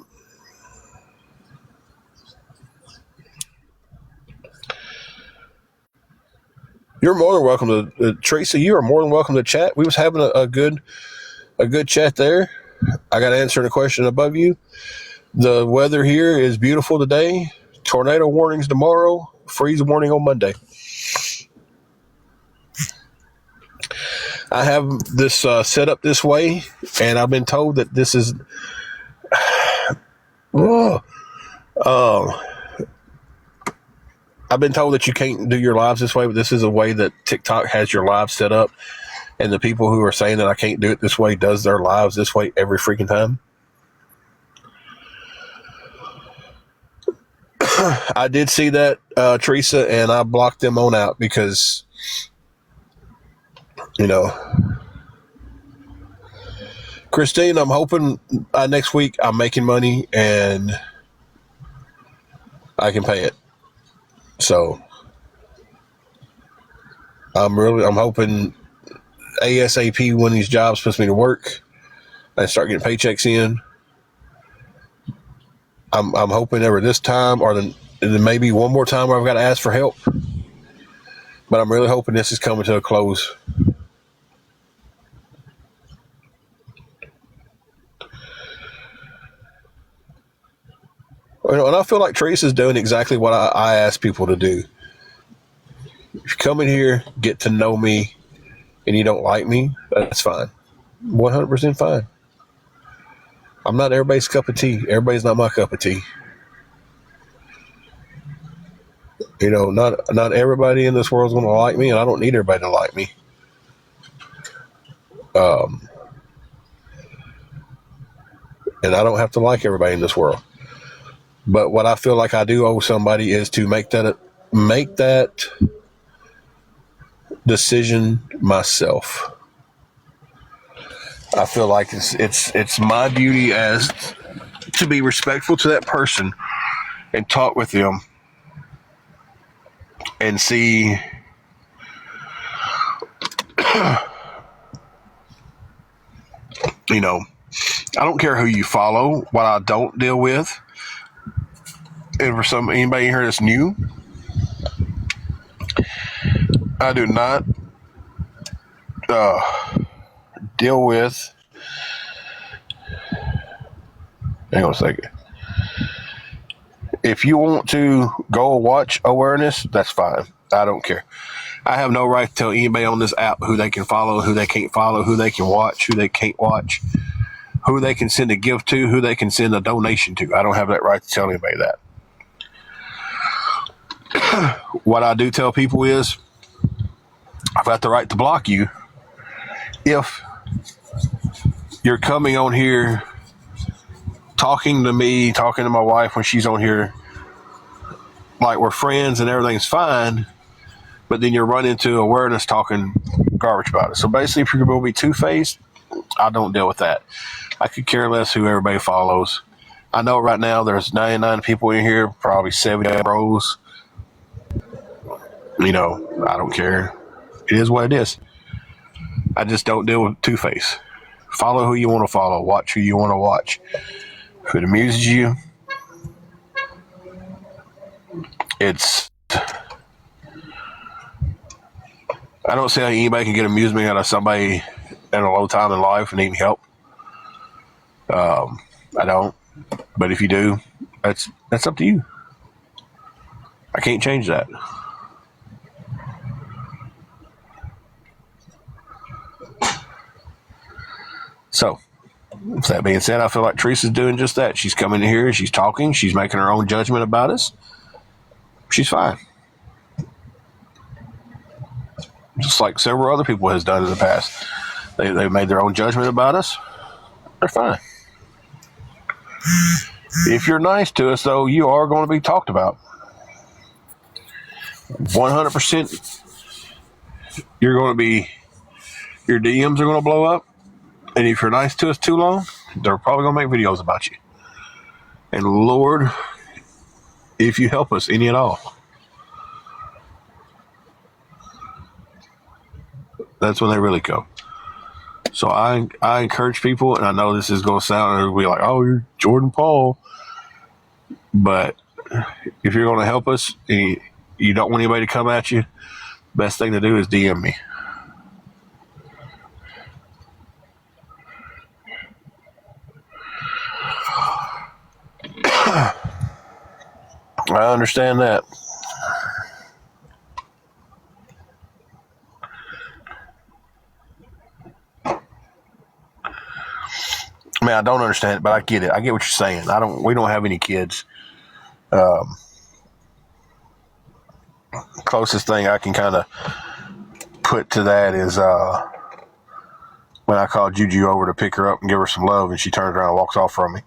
You're more than welcome to Teresa. You are more than welcome to chat. We was having a good chat there. I got to answer the question above you. The weather here is beautiful today. Tornado warnings tomorrow. Freeze warning on Monday. I have this set up this way, and I've been told that this is. I've been told that you can't do your lives this way, but this is a way that TikTok has your live set up, and the people who are saying that I can't do it this way does their lives this way every freaking time. I did see that, Teresa, and I blocked them on out because, Christine, I'm hoping next week I'm making money and I can pay it. So I'm hoping ASAP when these jobs puts me to work, I start getting paychecks in. I'm hoping over this time, or then maybe one more time where I've got to ask for help. But I'm really hoping this is coming to a close. And I feel like Teresa's doing exactly what I ask people to do. If you come in here, get to know me, and you don't like me, that's fine. 100% fine. I'm not everybody's cup of tea. Everybody's not my cup of tea. Not everybody in this world is going to like me, and I don't need everybody to like me. And I don't have to like everybody in this world. But what I feel like I do owe somebody is to make that decision myself. I feel like it's my duty as to be respectful to that person and talk with them and see I don't care who you follow. What I don't deal with, and for anybody here that's new, I do not deal with. Hang on a second. If you want to go watch awareness, that's fine. I don't care. I have no right to tell anybody on this app who they can follow, who they can't follow, who they can watch, who they can't watch, who they can send a gift to, who they can send a donation to. I don't have that right to tell anybody that. What I do tell people is I've got the right to block you if you're coming on here talking to me, talking to my wife when she's on here like we're friends and everything's fine, but then you run into awareness talking garbage about it. So basically, if you're going to be two-faced, I don't deal with that. I could care less who everybody follows. I know right now there's 99 people in here, probably 70 bros. I don't care. It is what it is. I just don't deal with two-face. Follow who you want to follow. Watch who you want to watch. If it amuses you, I don't see how anybody can get amusement out of somebody in a low time in life and needing help. I don't. But if you do, that's up to you. I can't change that. So, with that being said, I feel like Teresa's doing just that. She's coming in here, she's talking, she's making her own judgment about us. She's fine. Just like several other people has done in the past. They've made their own judgment about us. They're fine. If you're nice to us, though, you are going to be talked about. 100%. Your DMs are going to blow up. And if you're nice to us too long, they're probably going to make videos about you. And Lord, if you help us any at all, that's when they really go. So I encourage people, and I know this is going to sound, it'll be like, oh, you're Jordan Paul. But if you're going to help us, and you don't want anybody to come at you, best thing to do is DM me. I understand that. I mean, I don't understand it, but I get it. I get what you're saying. We don't have any kids. Closest thing I can kind of put to that is when I called Juju over to pick her up and give her some love, and she turns around and walks off from me.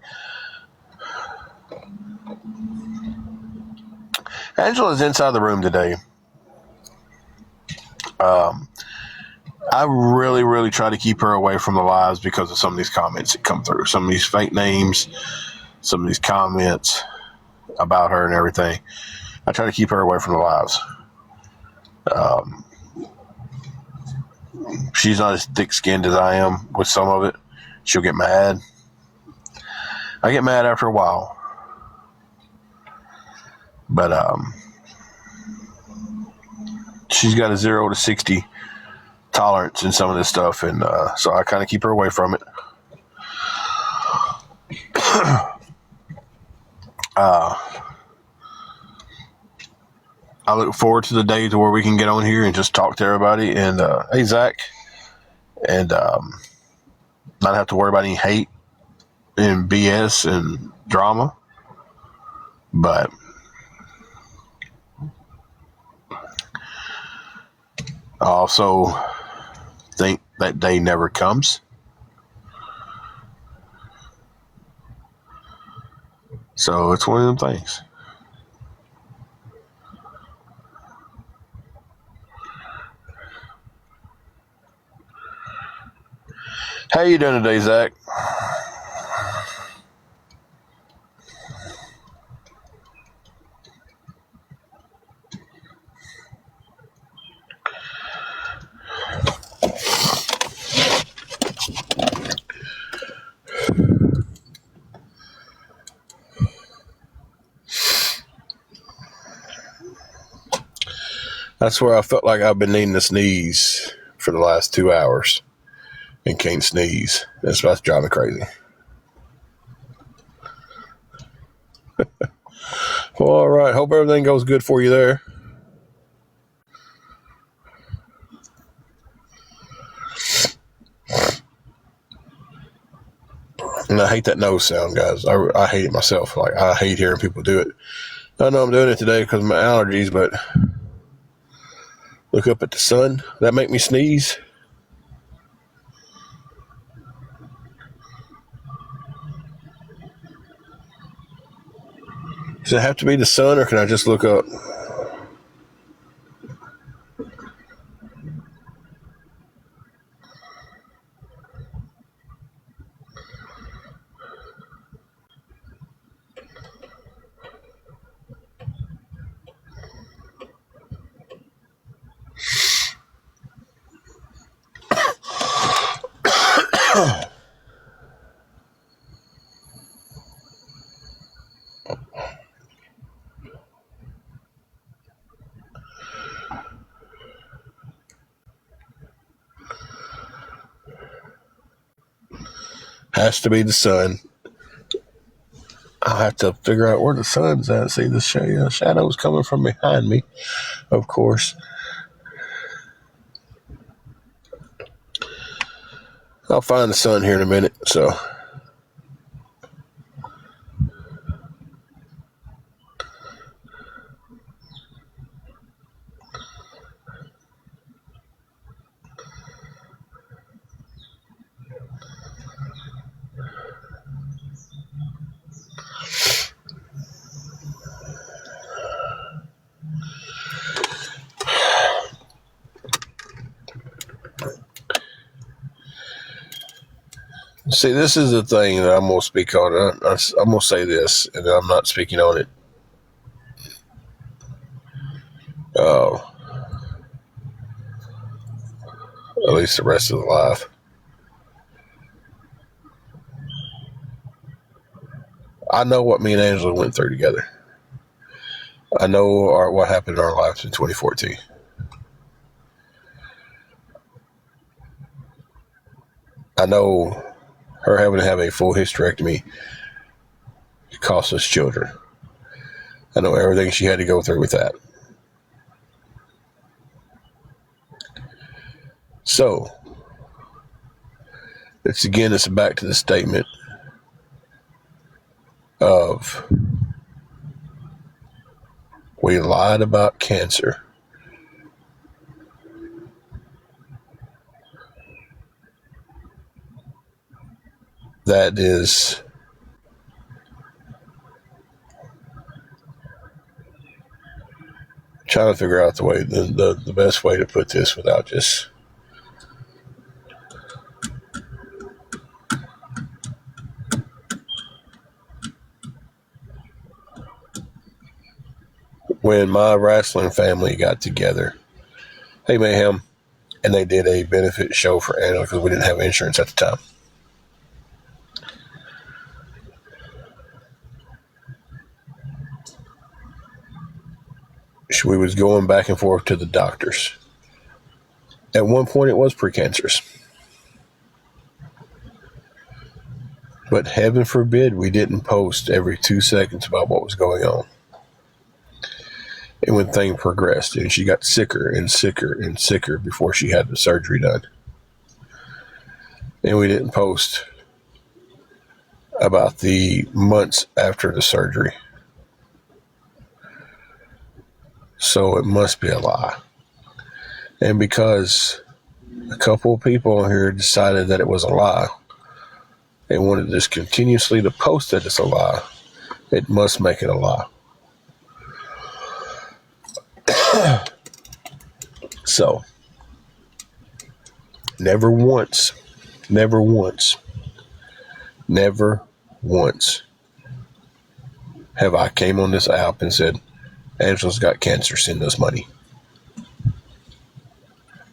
Angela's inside the room today. I really, really try to keep her away from the lives because of some of these comments that come through. Some of these fake names, some of these comments about her and everything. I try to keep her away from the lives. She's not as thick-skinned as I am with some of it. She'll get mad. I get mad after a while. But she's got a 0 to 60 tolerance in some of this stuff, and so I kind of keep her away from it. I look forward to the day to where we can get on here and just talk to everybody. And hey, Zach, and not have to worry about any hate and BS and drama. But I also think that day never comes. So it's one of them things. How you doing today, Zach? That's where I felt like I've been needing to sneeze for the last 2 hours and can't sneeze. That's driving me crazy. Well, all right. Hope everything goes good for you there. And I hate that nose sound, guys. I hate it myself. Like, I hate hearing people do it. I know I'm doing it today because of my allergies, but look up at the sun. That make me sneeze? Does it have to be the sun, or can I just look up? Has to be the sun. I'll have to figure out where the sun's at. See, the shadow's coming from behind me, of course. I'll find the sun here in a minute, so. See, this is the thing that I'm going to speak on. I'm going to say this, and I'm not speaking on it. At least the rest of the life. I know what me and Angela went through together. I know what happened in our lives in 2014. I know her having to have a full hysterectomy cost us children. I know everything she had to go through with that. So, it's back to the statement of we lied about cancer. That is trying to figure out the best way to put this without just when my wrestling family got together, hey Mayhem, and they did a benefit show for Angela because we didn't have insurance at the time. We was going back and forth to the doctors. At one point, it was precancerous. But heaven forbid we didn't post every 2 seconds about what was going on. And when things progressed, and she got sicker and sicker and sicker before she had the surgery done. And we didn't post about the months after the surgery. So it must be a lie. And because a couple of people on here decided that it was a lie, they wanted this continuously to post that it's a lie, it must make it a lie. So, never once have I came on this app and said, Angela's got cancer, send us money.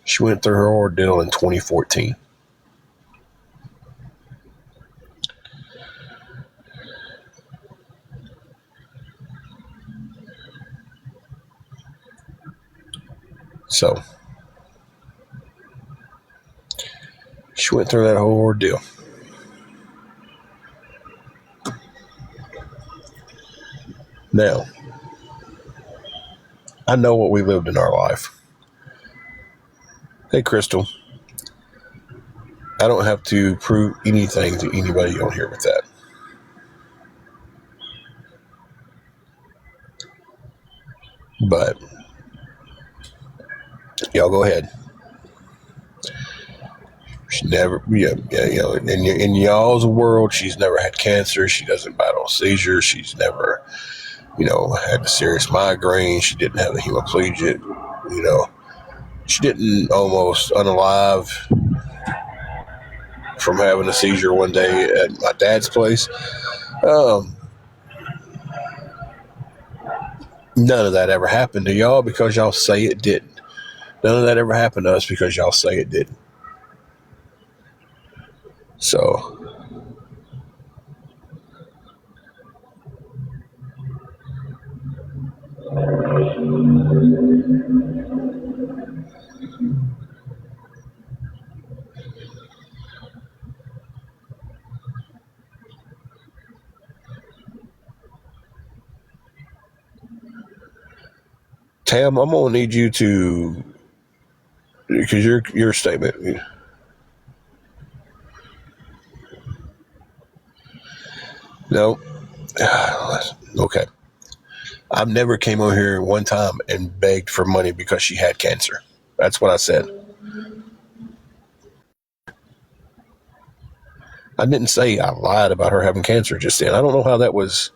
She went through her ordeal in 2014. So, she went through that whole ordeal. Now, I know what we lived in our life. Hey, Crystal. I don't have to prove anything to anybody on here with that. But y'all go ahead. She never, in y'all's world, she's never had cancer. She doesn't battle seizures. She's never, had a serious migraine. She didn't have a hemiplegic. She didn't almost unalive from having a seizure one day at my dad's place. None of that ever happened to y'all because y'all say it didn't. None of that ever happened to us because y'all say it didn't. So, Tam, I'm gonna need you to, because your statement. No, okay. I've never came on here one time and begged for money because she had cancer. That's what I said. I didn't say I lied about her having cancer just then. I don't know how that was.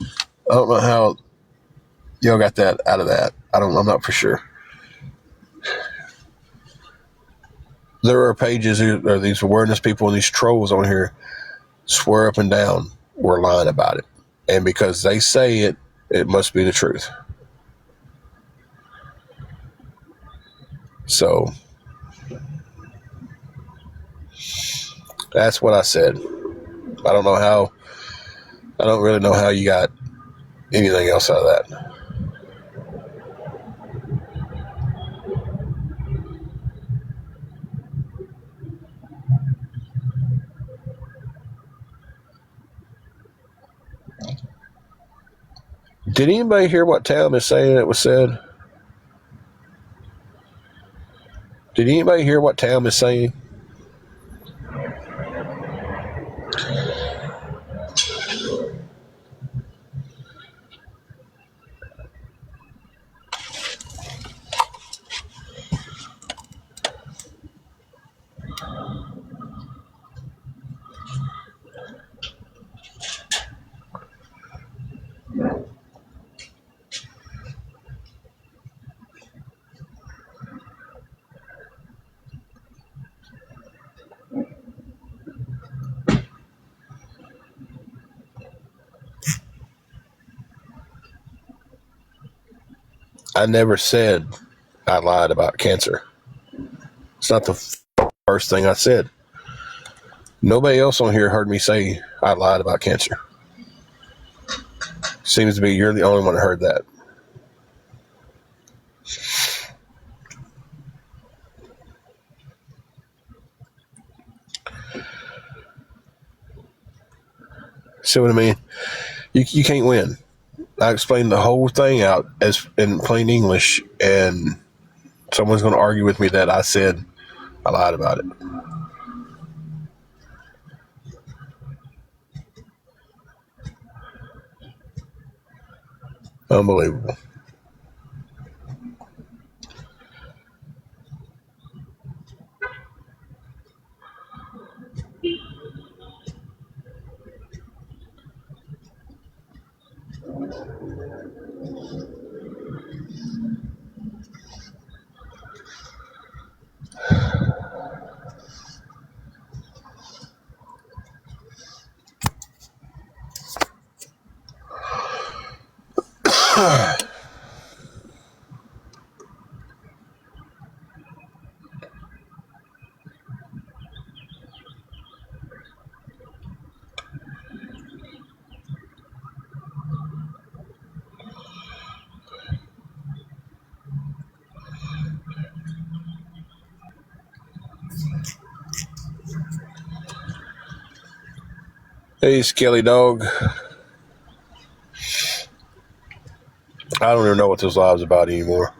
I don't know how y'all got that out of that. I'm not for sure. There are pages or these awareness people and these trolls on here swear up and down we're lying about it. And because they say it, it must be the truth. So that's what I said. I don't really know how you got anything else out of that. Did anybody hear what Tam is saying that was said? Did anybody hear what Tam is saying? I never said I lied about cancer. It's not the first thing I said. Nobody else on here heard me say I lied about cancer. Seems to be you're the only one that heard that. See what I mean? You can't win. I explained the whole thing out as in plain English, and someone's going to argue with me that I said I lied about it. Unbelievable. Hey, Skelly Dog. I don't even know what this live's about anymore.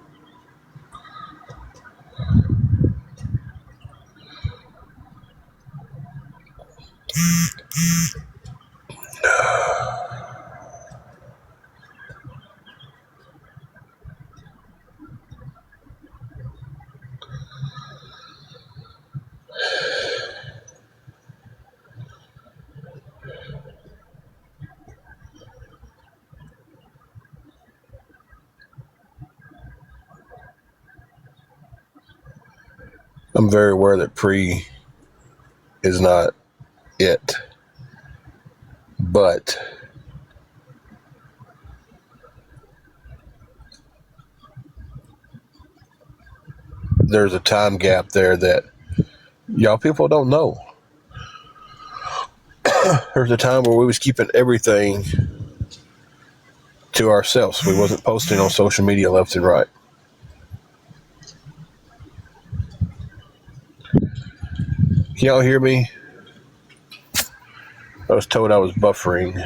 I'm very aware that pre is not it, but there's a time gap there that y'all people don't know. There's a time where we was keeping everything to ourselves. We wasn't posting on social media left and right. Can y'all hear me? I was told I was buffering.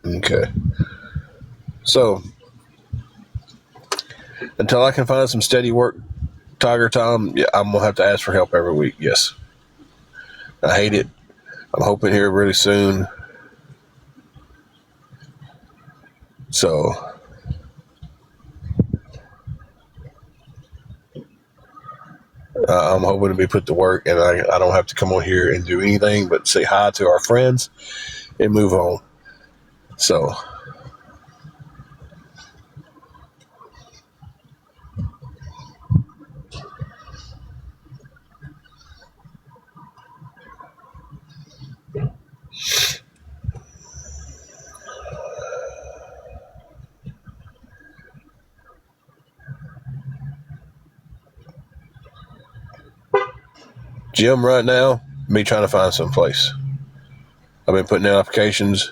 Okay. So, until I can find some steady work, Tiger Tom, yeah, I'm going to have to ask for help every week. Yes. I hate it. I'm hoping here really soon. So, I'm hoping to be put to work, and I don't have to come on here and do anything but say hi to our friends and move on. So, gym right now, me trying to find some place. I've been putting in applications.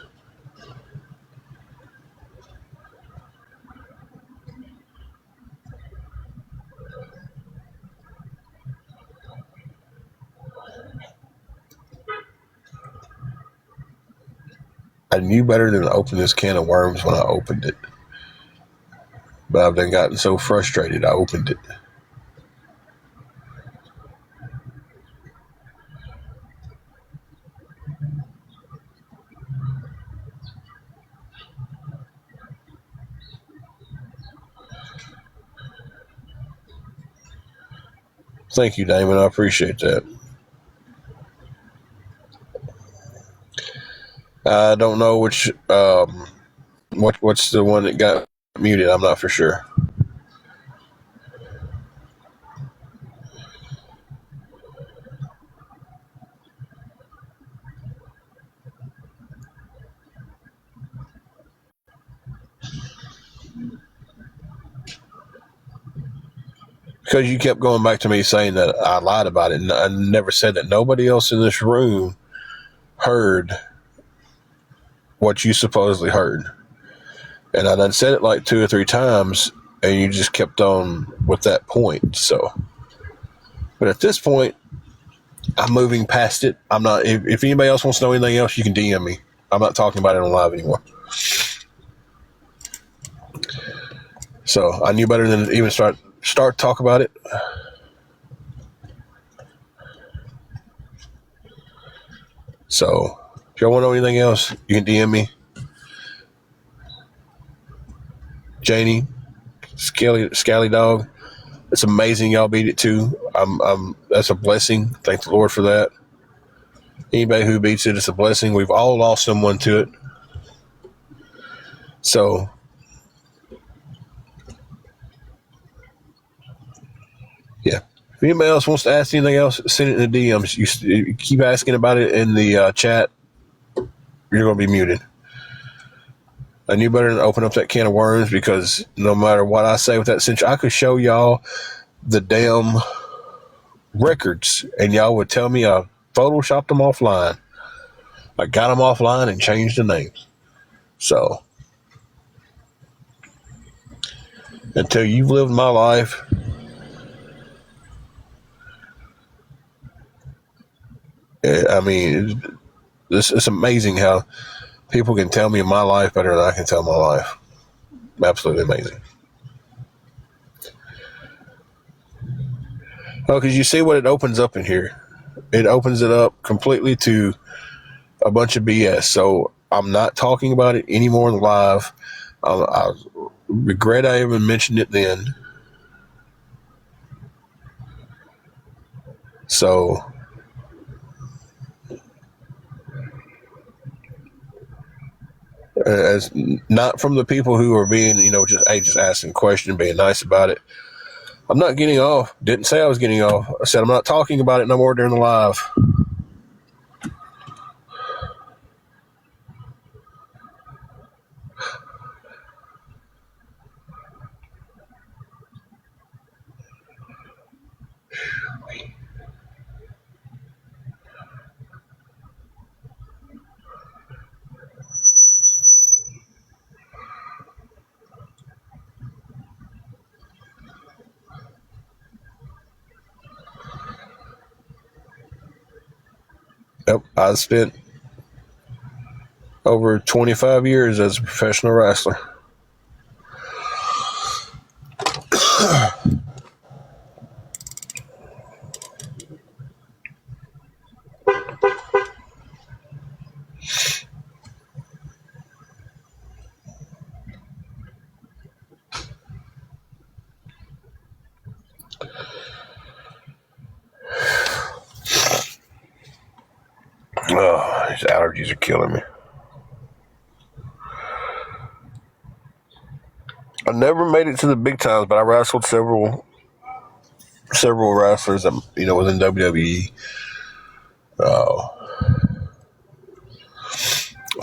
I knew better than to open this can of worms when I opened it. But I've then gotten so frustrated, I opened it. Thank you, Damon. I appreciate that. I don't know which what's the one that got muted. I'm not for sure. Because you kept going back to me saying that I lied about it, and I never said that. Nobody else in this room heard what you supposedly heard. And I done said it like 2 or 3 times, and you just kept on with that point. So, but at this point, I'm moving past it. I'm not. If anybody else wants to know anything else, you can DM me. I'm not talking about it on live anymore. So I knew better than to even start talk about it. So if y'all want to know anything else, you can DM me. Janie, Scally Dog. It's amazing y'all beat it too. That's a blessing. Thank the Lord for that. Anybody who beats it, it's a blessing. We've all lost someone to it. So yeah. If anybody else wants to ask anything else, send it in the DMs. You keep asking about it in the chat, you're going to be muted. I knew better than to open up that can of worms, because no matter what I say with that cinch, I could show y'all the damn records and y'all would tell me I photoshopped them offline. I got them offline and changed the names. So until you've lived my life, I mean, it's amazing how people can tell me my life better than I can tell my life. Absolutely amazing. Oh, because you see what it opens up in here. It opens it up completely to a bunch of BS. So I'm not talking about it anymore live. I regret I even mentioned it then. So as not from the people who are being, just asking questions, being nice about it. I'm not getting off. Didn't say I was getting off. I said I'm not talking about it no more during the live. Yep, I spent over 25 years as a professional wrestler. Oh, these allergies are killing me. I never made it to the big times, but I wrestled several wrestlers that within WWE. I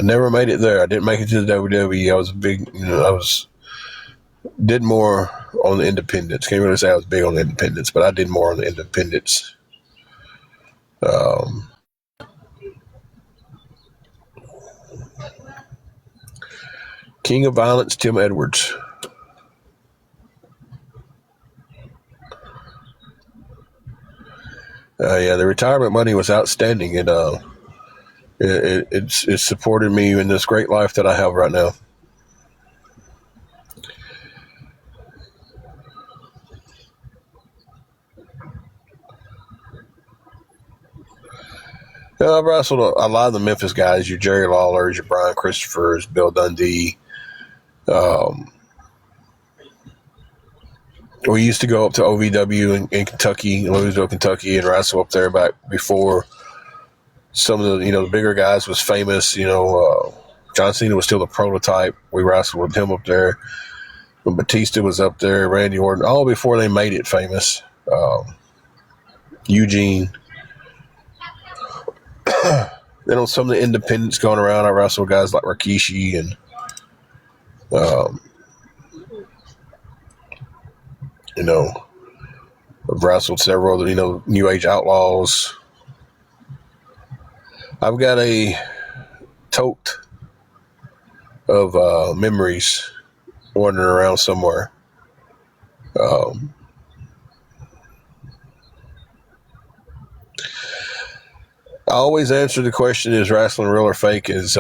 never made it there. I didn't make it to the WWE. I was big. Did more on the independents. Can't really say I was big on the independents, but I did more on the independents. King of Violence, Tim Edwards. Yeah, the retirement money was outstanding. It supported me in this great life that I have right now. I've wrestled a lot of the Memphis guys, your Jerry Lawlers, your Brian Christophers, Bill Dundee. We used to go up to OVW in Kentucky, Louisville, Kentucky, and wrestle up there back before some of the, the bigger guys was famous. John Cena was still the prototype. We wrestled with him up there. When Batista was up there, Randy Orton, all before they made it famous. Eugene. Then on some of the independents going around, I wrestled guys like Rikishi and I've wrestled several of the, New Age Outlaws. I've got a tote of memories wandering around somewhere. I always answer the question, is wrestling real or fake? Is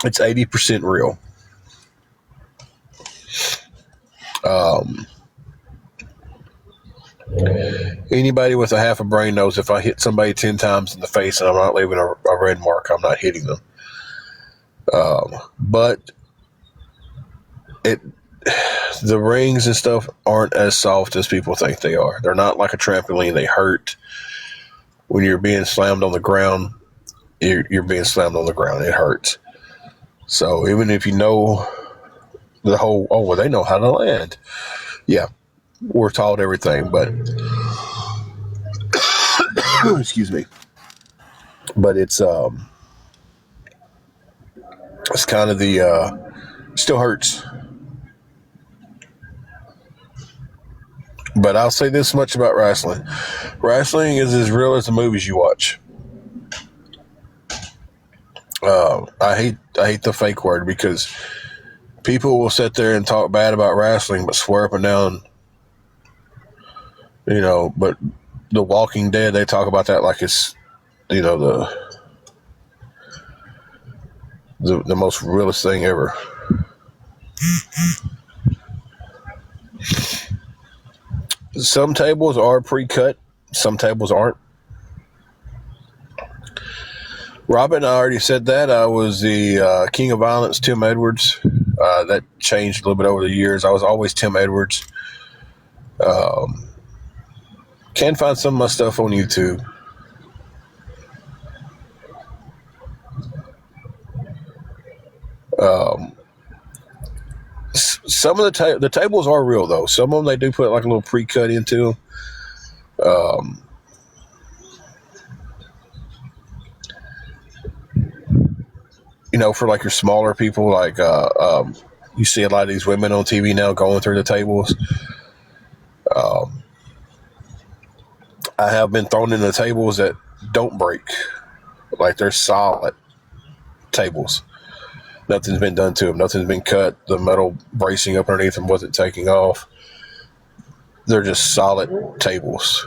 it's 80% real. Anybody with a half a brain knows if I hit somebody 10 times in the face and I'm not leaving a red mark, I'm not hitting them. But the rings and stuff aren't as soft as people think they are. They're not like a trampoline. They hurt. When you're being slammed on the ground, you're being slammed on the ground. It hurts. So even if you know the whole, they know how to land. Yeah, we're taught everything, but excuse me. But it's kind of the still hurts. But I'll say this much about wrestling. Wrestling is as real as the movies you watch. I hate the fake word, because people will sit there and talk bad about wrestling but swear up and down. But The Walking Dead, they talk about that like it's, the most realest thing ever. Some tables are pre-cut. Some tables aren't. Robin, I already said that. I was the King of Violence, Tim Edwards. That changed a little bit over the years. I was always Tim Edwards. Can find some of my stuff on YouTube. some of the tables are real though. Some of them they do put like a little pre-cut into them. For like your smaller people, like you see a lot of these women on TV now going through the tables. I have been thrown into tables that don't break, like they're solid tables. Nothing's been done to them. Nothing's been cut. The metal bracing up underneath them wasn't taking off. They're just solid tables.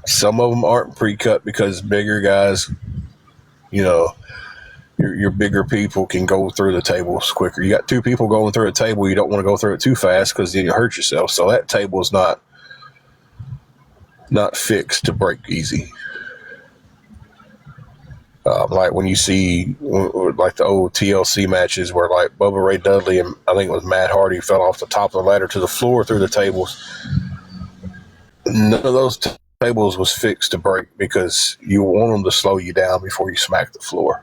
Some of them aren't pre-cut because bigger guys, your bigger people can go through the tables quicker. You got two people going through a table, you don't want to go through it too fast because then you hurt yourself. So that table is not fixed to break easy. Like when you see like the old TLC matches where like Bubba Ray Dudley and I think it was Matt Hardy fell off the top of the ladder to the floor through the tables. None of those tables was fixed to break because you want them to slow you down before you smack the floor.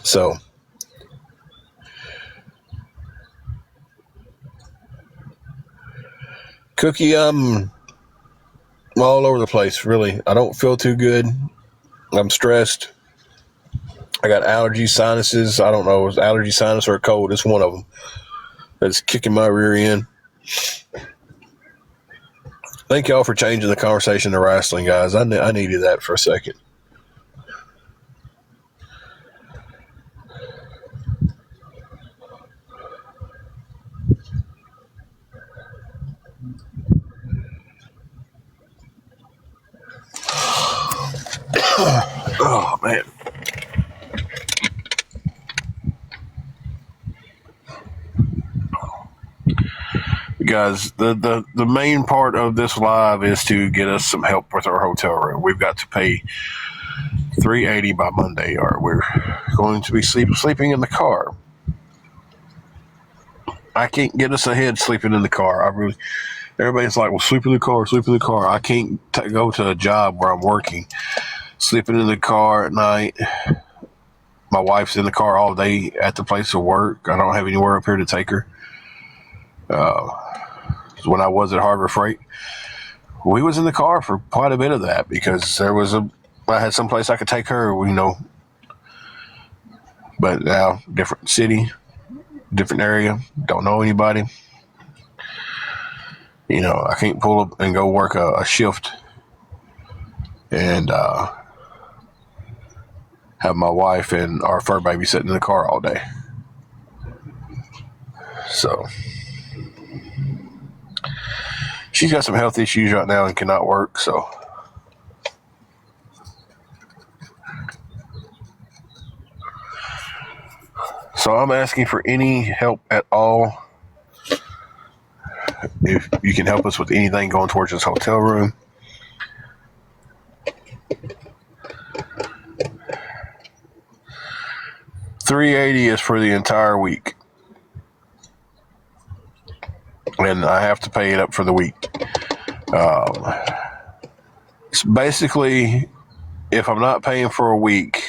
So Cookie, I'm all over the place, really. I don't feel too good. I'm stressed. I got allergy sinuses. I don't know if it's allergy sinus or a cold. It's one of them that's kicking my rear end. Thank y'all for changing the conversation to wrestling, guys. I needed that for a second. Oh, man. Guys, the main part of this live is to get us some help with our hotel room. We've got to pay $380 by Monday, or we're going to be sleeping in the car. I can't get us ahead sleeping in the car. Everybody's like, well, sleep in the car. I can't go to a job where I'm working, sleeping in the car at night. My wife's in the car all day at the place of work. I don't have anywhere up here to take her. When I was at Harbor Freight, we was in the car for quite a bit of that because I had someplace I could take her, but now different city, different area, don't know anybody. I can't pull up and go work a shift and have my wife and our fur baby sitting in the car all day. So she's got some health issues right now and cannot work, so I'm asking for any help at all. If you can help us with anything going towards this hotel room. $380 is for the entire week. And I have to pay it up for the week. It's basically, if I'm not paying for a week,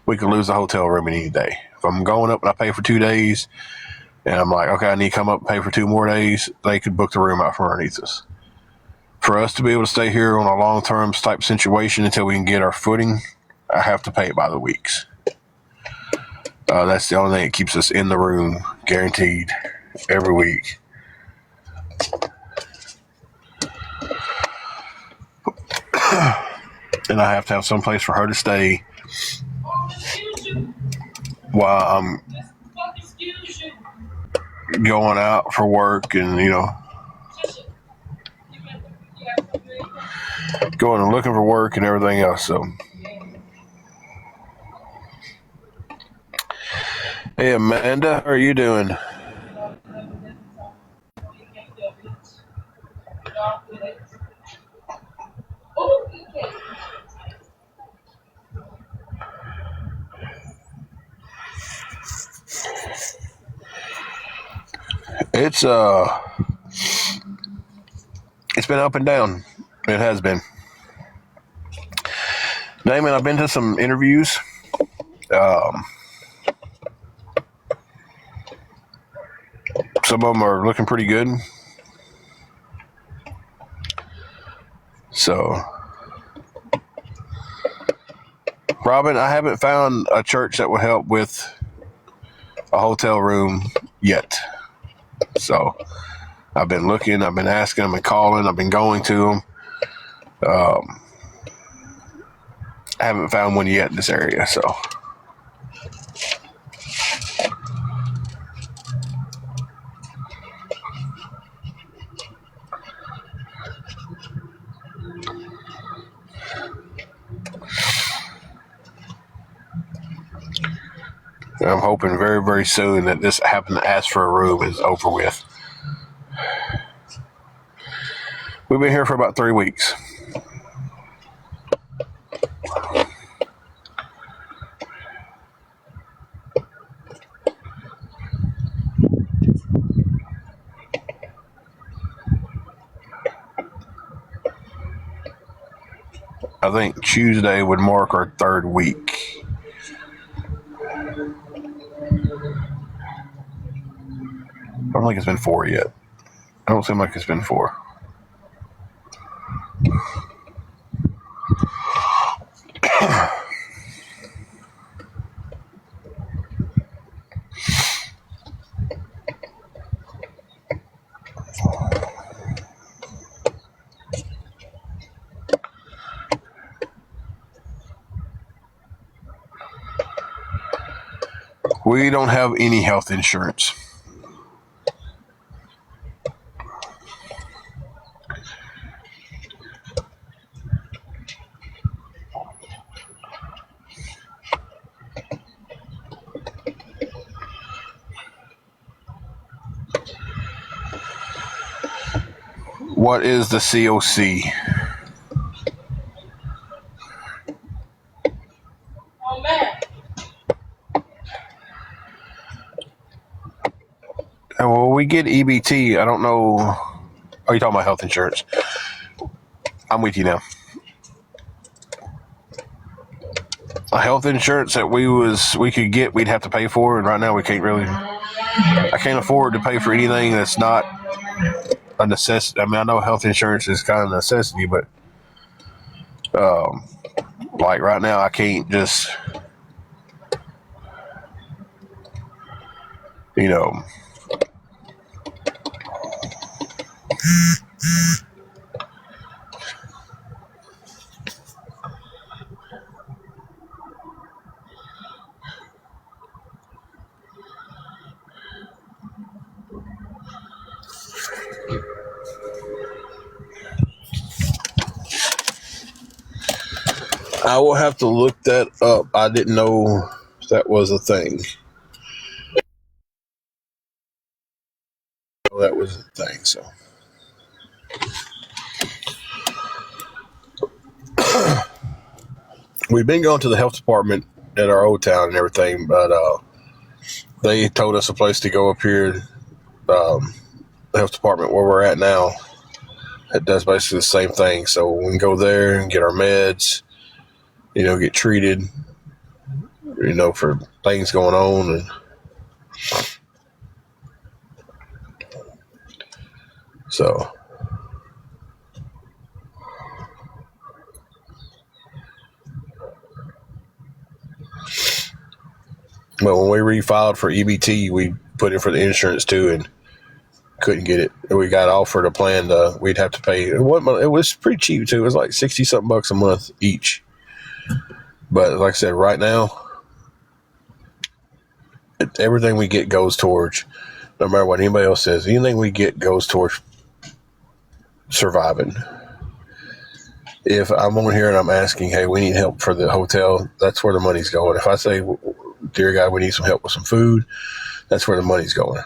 we could lose the hotel room any day. If I'm going up and I pay for 2 days, and I'm like, okay, I need to come up and pay for 2 more days, they could book the room out from underneath us. For us to be able to stay here on a long-term type situation until we can get our footing, I have to pay it by the weeks. That's the only thing that keeps us in the room, guaranteed, every week. And I have to have some place for her to stay while I'm going out for work and, going and looking for work and everything else. So, hey, Amanda, how are you doing? It's been up and down. It has been. Damon, I've been to some interviews. Some of them are looking pretty good. So, Robin, I haven't found a church that will help with a hotel room yet. So, I've been looking, I've been asking, I've been calling, I've been going to them. I haven't found one yet in this area, so. I'm hoping very, very soon that this having to ask for a room is over with. We've been here for about 3 weeks. I think Tuesday would mark our 3rd week. I don't think it's been 4 yet. I don't seem like it's been 4. We don't have any health insurance. What is the COC? Oh, man. Well, we get EBT. I don't know. Are you talking about health insurance? I'm with you now. A health insurance that we could get, we'd have to pay for, and right now we can't really. I can't afford to pay for anything that's not a necessity. I mean, I know health insurance is kind of a necessity, but like right now, I can't just, you know. I will have to look that up. I didn't know that was a thing. That was a thing, so. We've been going to the health department at our old town and everything, but they told us a place to go up here, the health department where we're at now. It does basically the same thing. So we can go there and get our meds, get treated, for things going on. And so, but when we refiled for EBT, we put in for the insurance too and couldn't get it. We got offered a plan we'd have to pay. It was pretty cheap too. It was like 60 something bucks a month each. But like I said, right now, everything we get goes towards, no matter what anybody else says, anything we get goes towards surviving. If I'm on here and I'm asking, hey, we need help for the hotel, that's where the money's going. If I say, dear God, we need some help with some food, that's where the money's going.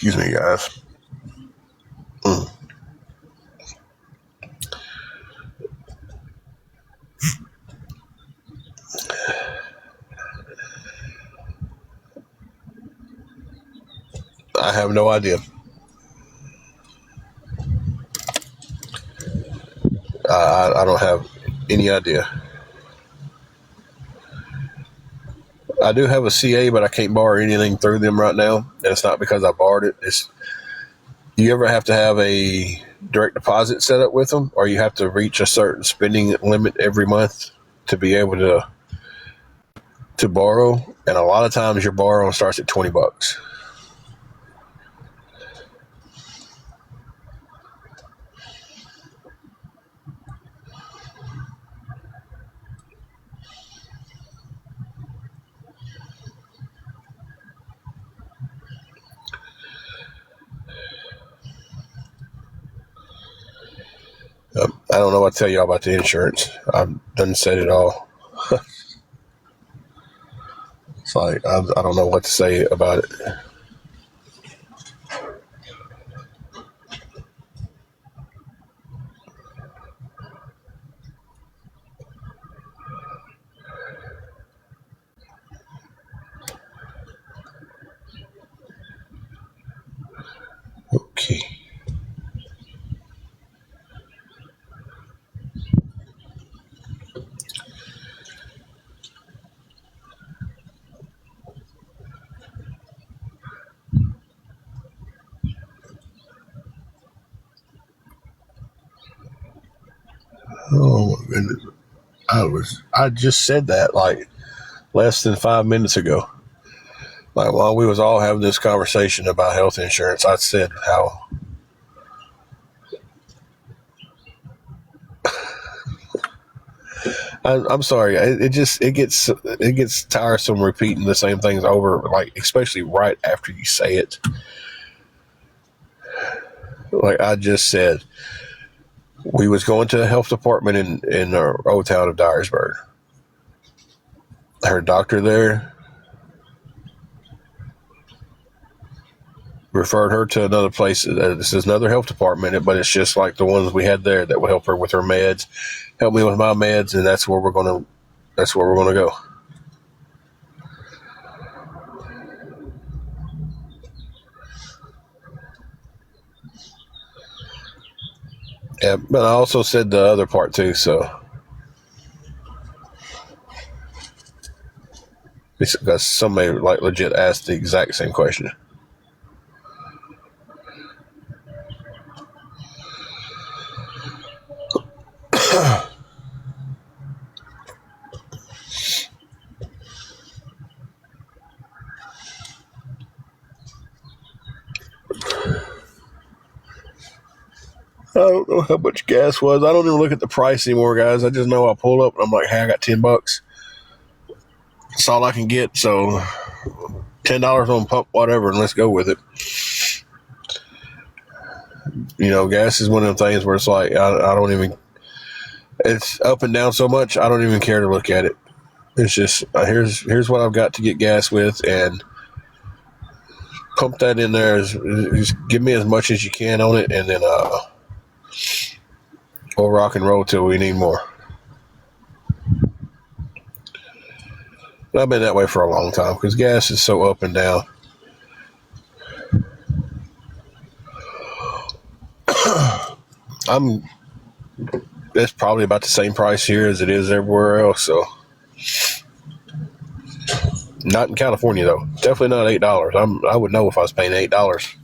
Excuse me, guys. I have no idea. I don't have any idea. I do have a CA, but I can't borrow anything through them right now. And it's not because I borrowed it. It's, you ever have to have a direct deposit set up with them, or you have to reach a certain spending limit every month to be able to borrow? And a lot of times your borrowing starts at $20. I don't know what to tell y'all about the insurance. I've done said it all. It's like, I don't know what to say about it. Okay. Oh my goodness. I just said that like less than 5 minutes ago. Like while we was all having this conversation about health insurance, I said how I'm sorry. It gets tiresome repeating the same things over, like especially right after you say it. Like I just said, we was going to the health department in our old town of Dyersburg. Her doctor there referred her to another place. This is another health department, but it's just like the ones we had there that would help her with her meds, help me with my meds, and that's where we're gonna go. Yeah, but I also said the other part too, so because somebody like legit asked the exact same question. I don't know how much gas was. I don't even look at the price anymore, guys. I just know I pull up and I'm like, hey, I got $10. That's all I can get. So $10 on pump, whatever, and let's go with it. You know, gas is one of them things where it's like I don't even. It's up and down so much. I don't even care to look at it. It's just here's what I've got to get gas with, and pump that in there. Just give me as much as you can on it, and then we'll rock and roll till we need more. I've been that way for a long time because gas is so up and down. It's probably about the same price here as it is everywhere else. So, not in California though. Definitely not $8. I would know if I was paying $8.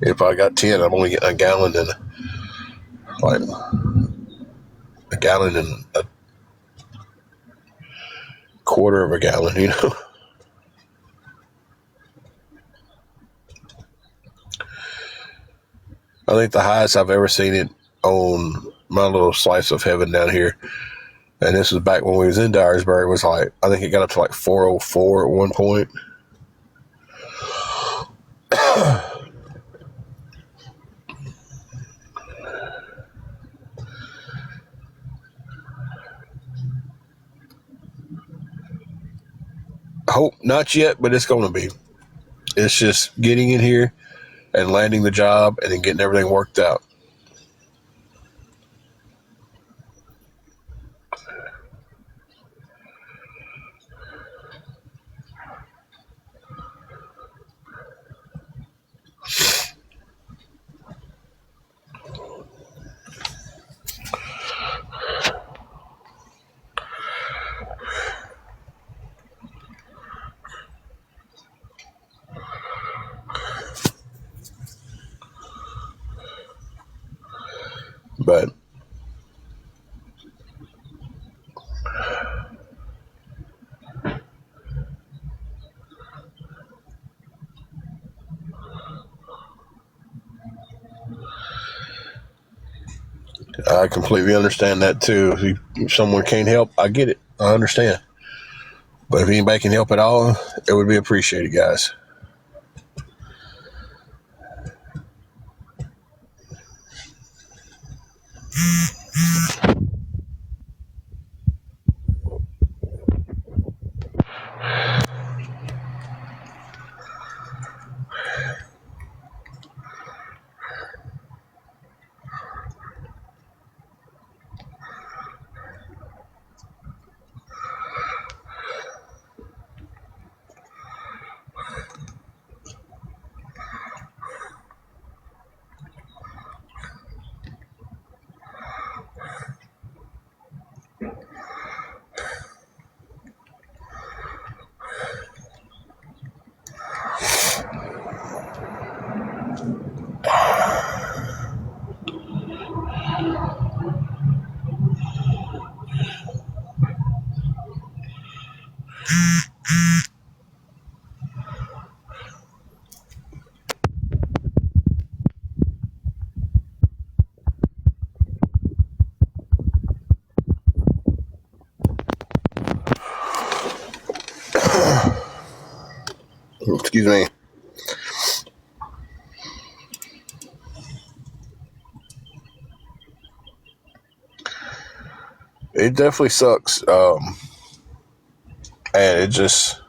If I got 10, I'm only getting a gallon and like a gallon and a quarter of a gallon. You know. I think the highest I've ever seen it on my little slice of heaven down here, and this was back when we was in Dyersburg, was like, I think it got up to like 404 at one point. Hope not yet, but it's going to be. It's just getting in here and landing the job and then getting everything worked out. But I completely understand that too. If someone can't help, I get it. I understand. But if anybody can help at all, it would be appreciated, guys. Excuse me. It definitely sucks. And it just,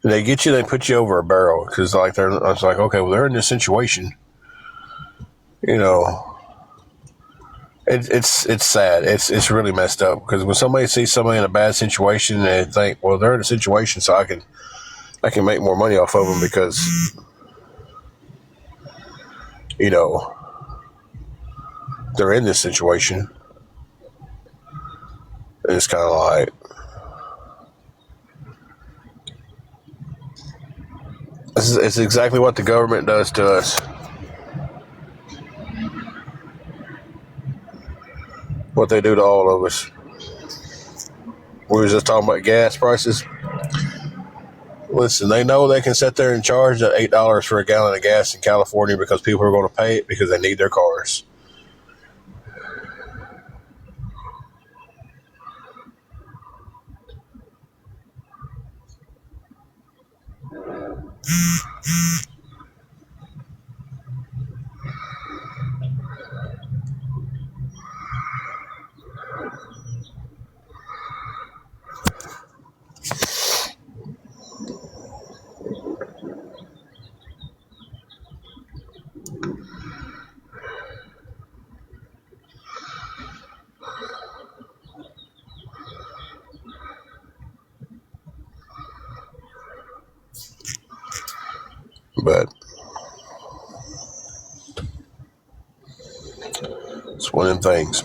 they get you, they put you over a barrel because like I was like, okay, well they're in this situation, you know. It's sad. It's really messed up because when somebody sees somebody in a bad situation, they think, well, they're in a situation, so I can make more money off of them because, you know, they're in this situation. And it's kind of like, it's exactly what the government does to us. What they do to all of us. We was just talking about gas prices. Listen, they know they can sit there and charge that $8 for a gallon of gas in California because people are going to pay it because they need their cars. But it's one of them things.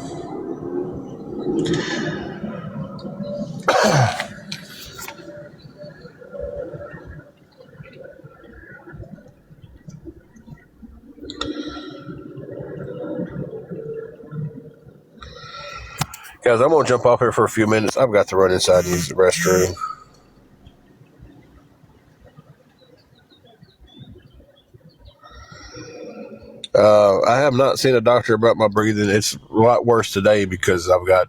Guys, I'm going to jump off here for a few minutes. I've got to run inside and use the restroom. I have not seen a doctor about my breathing. It's a lot worse today because I've got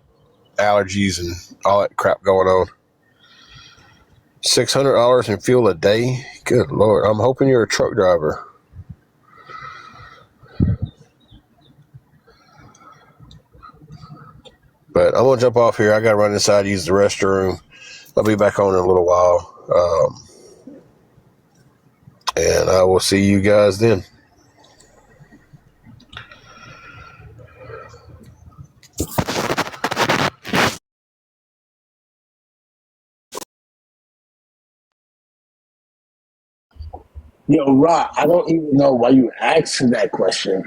allergies and all that crap going on. $600 in fuel a day? Good Lord. I'm hoping you're a truck driver. But I'm gonna jump off here. I gotta run inside, use the restroom. I'll be back on in a little while, and I will see you guys then. Yo, Rock, I don't even know why you asked that question.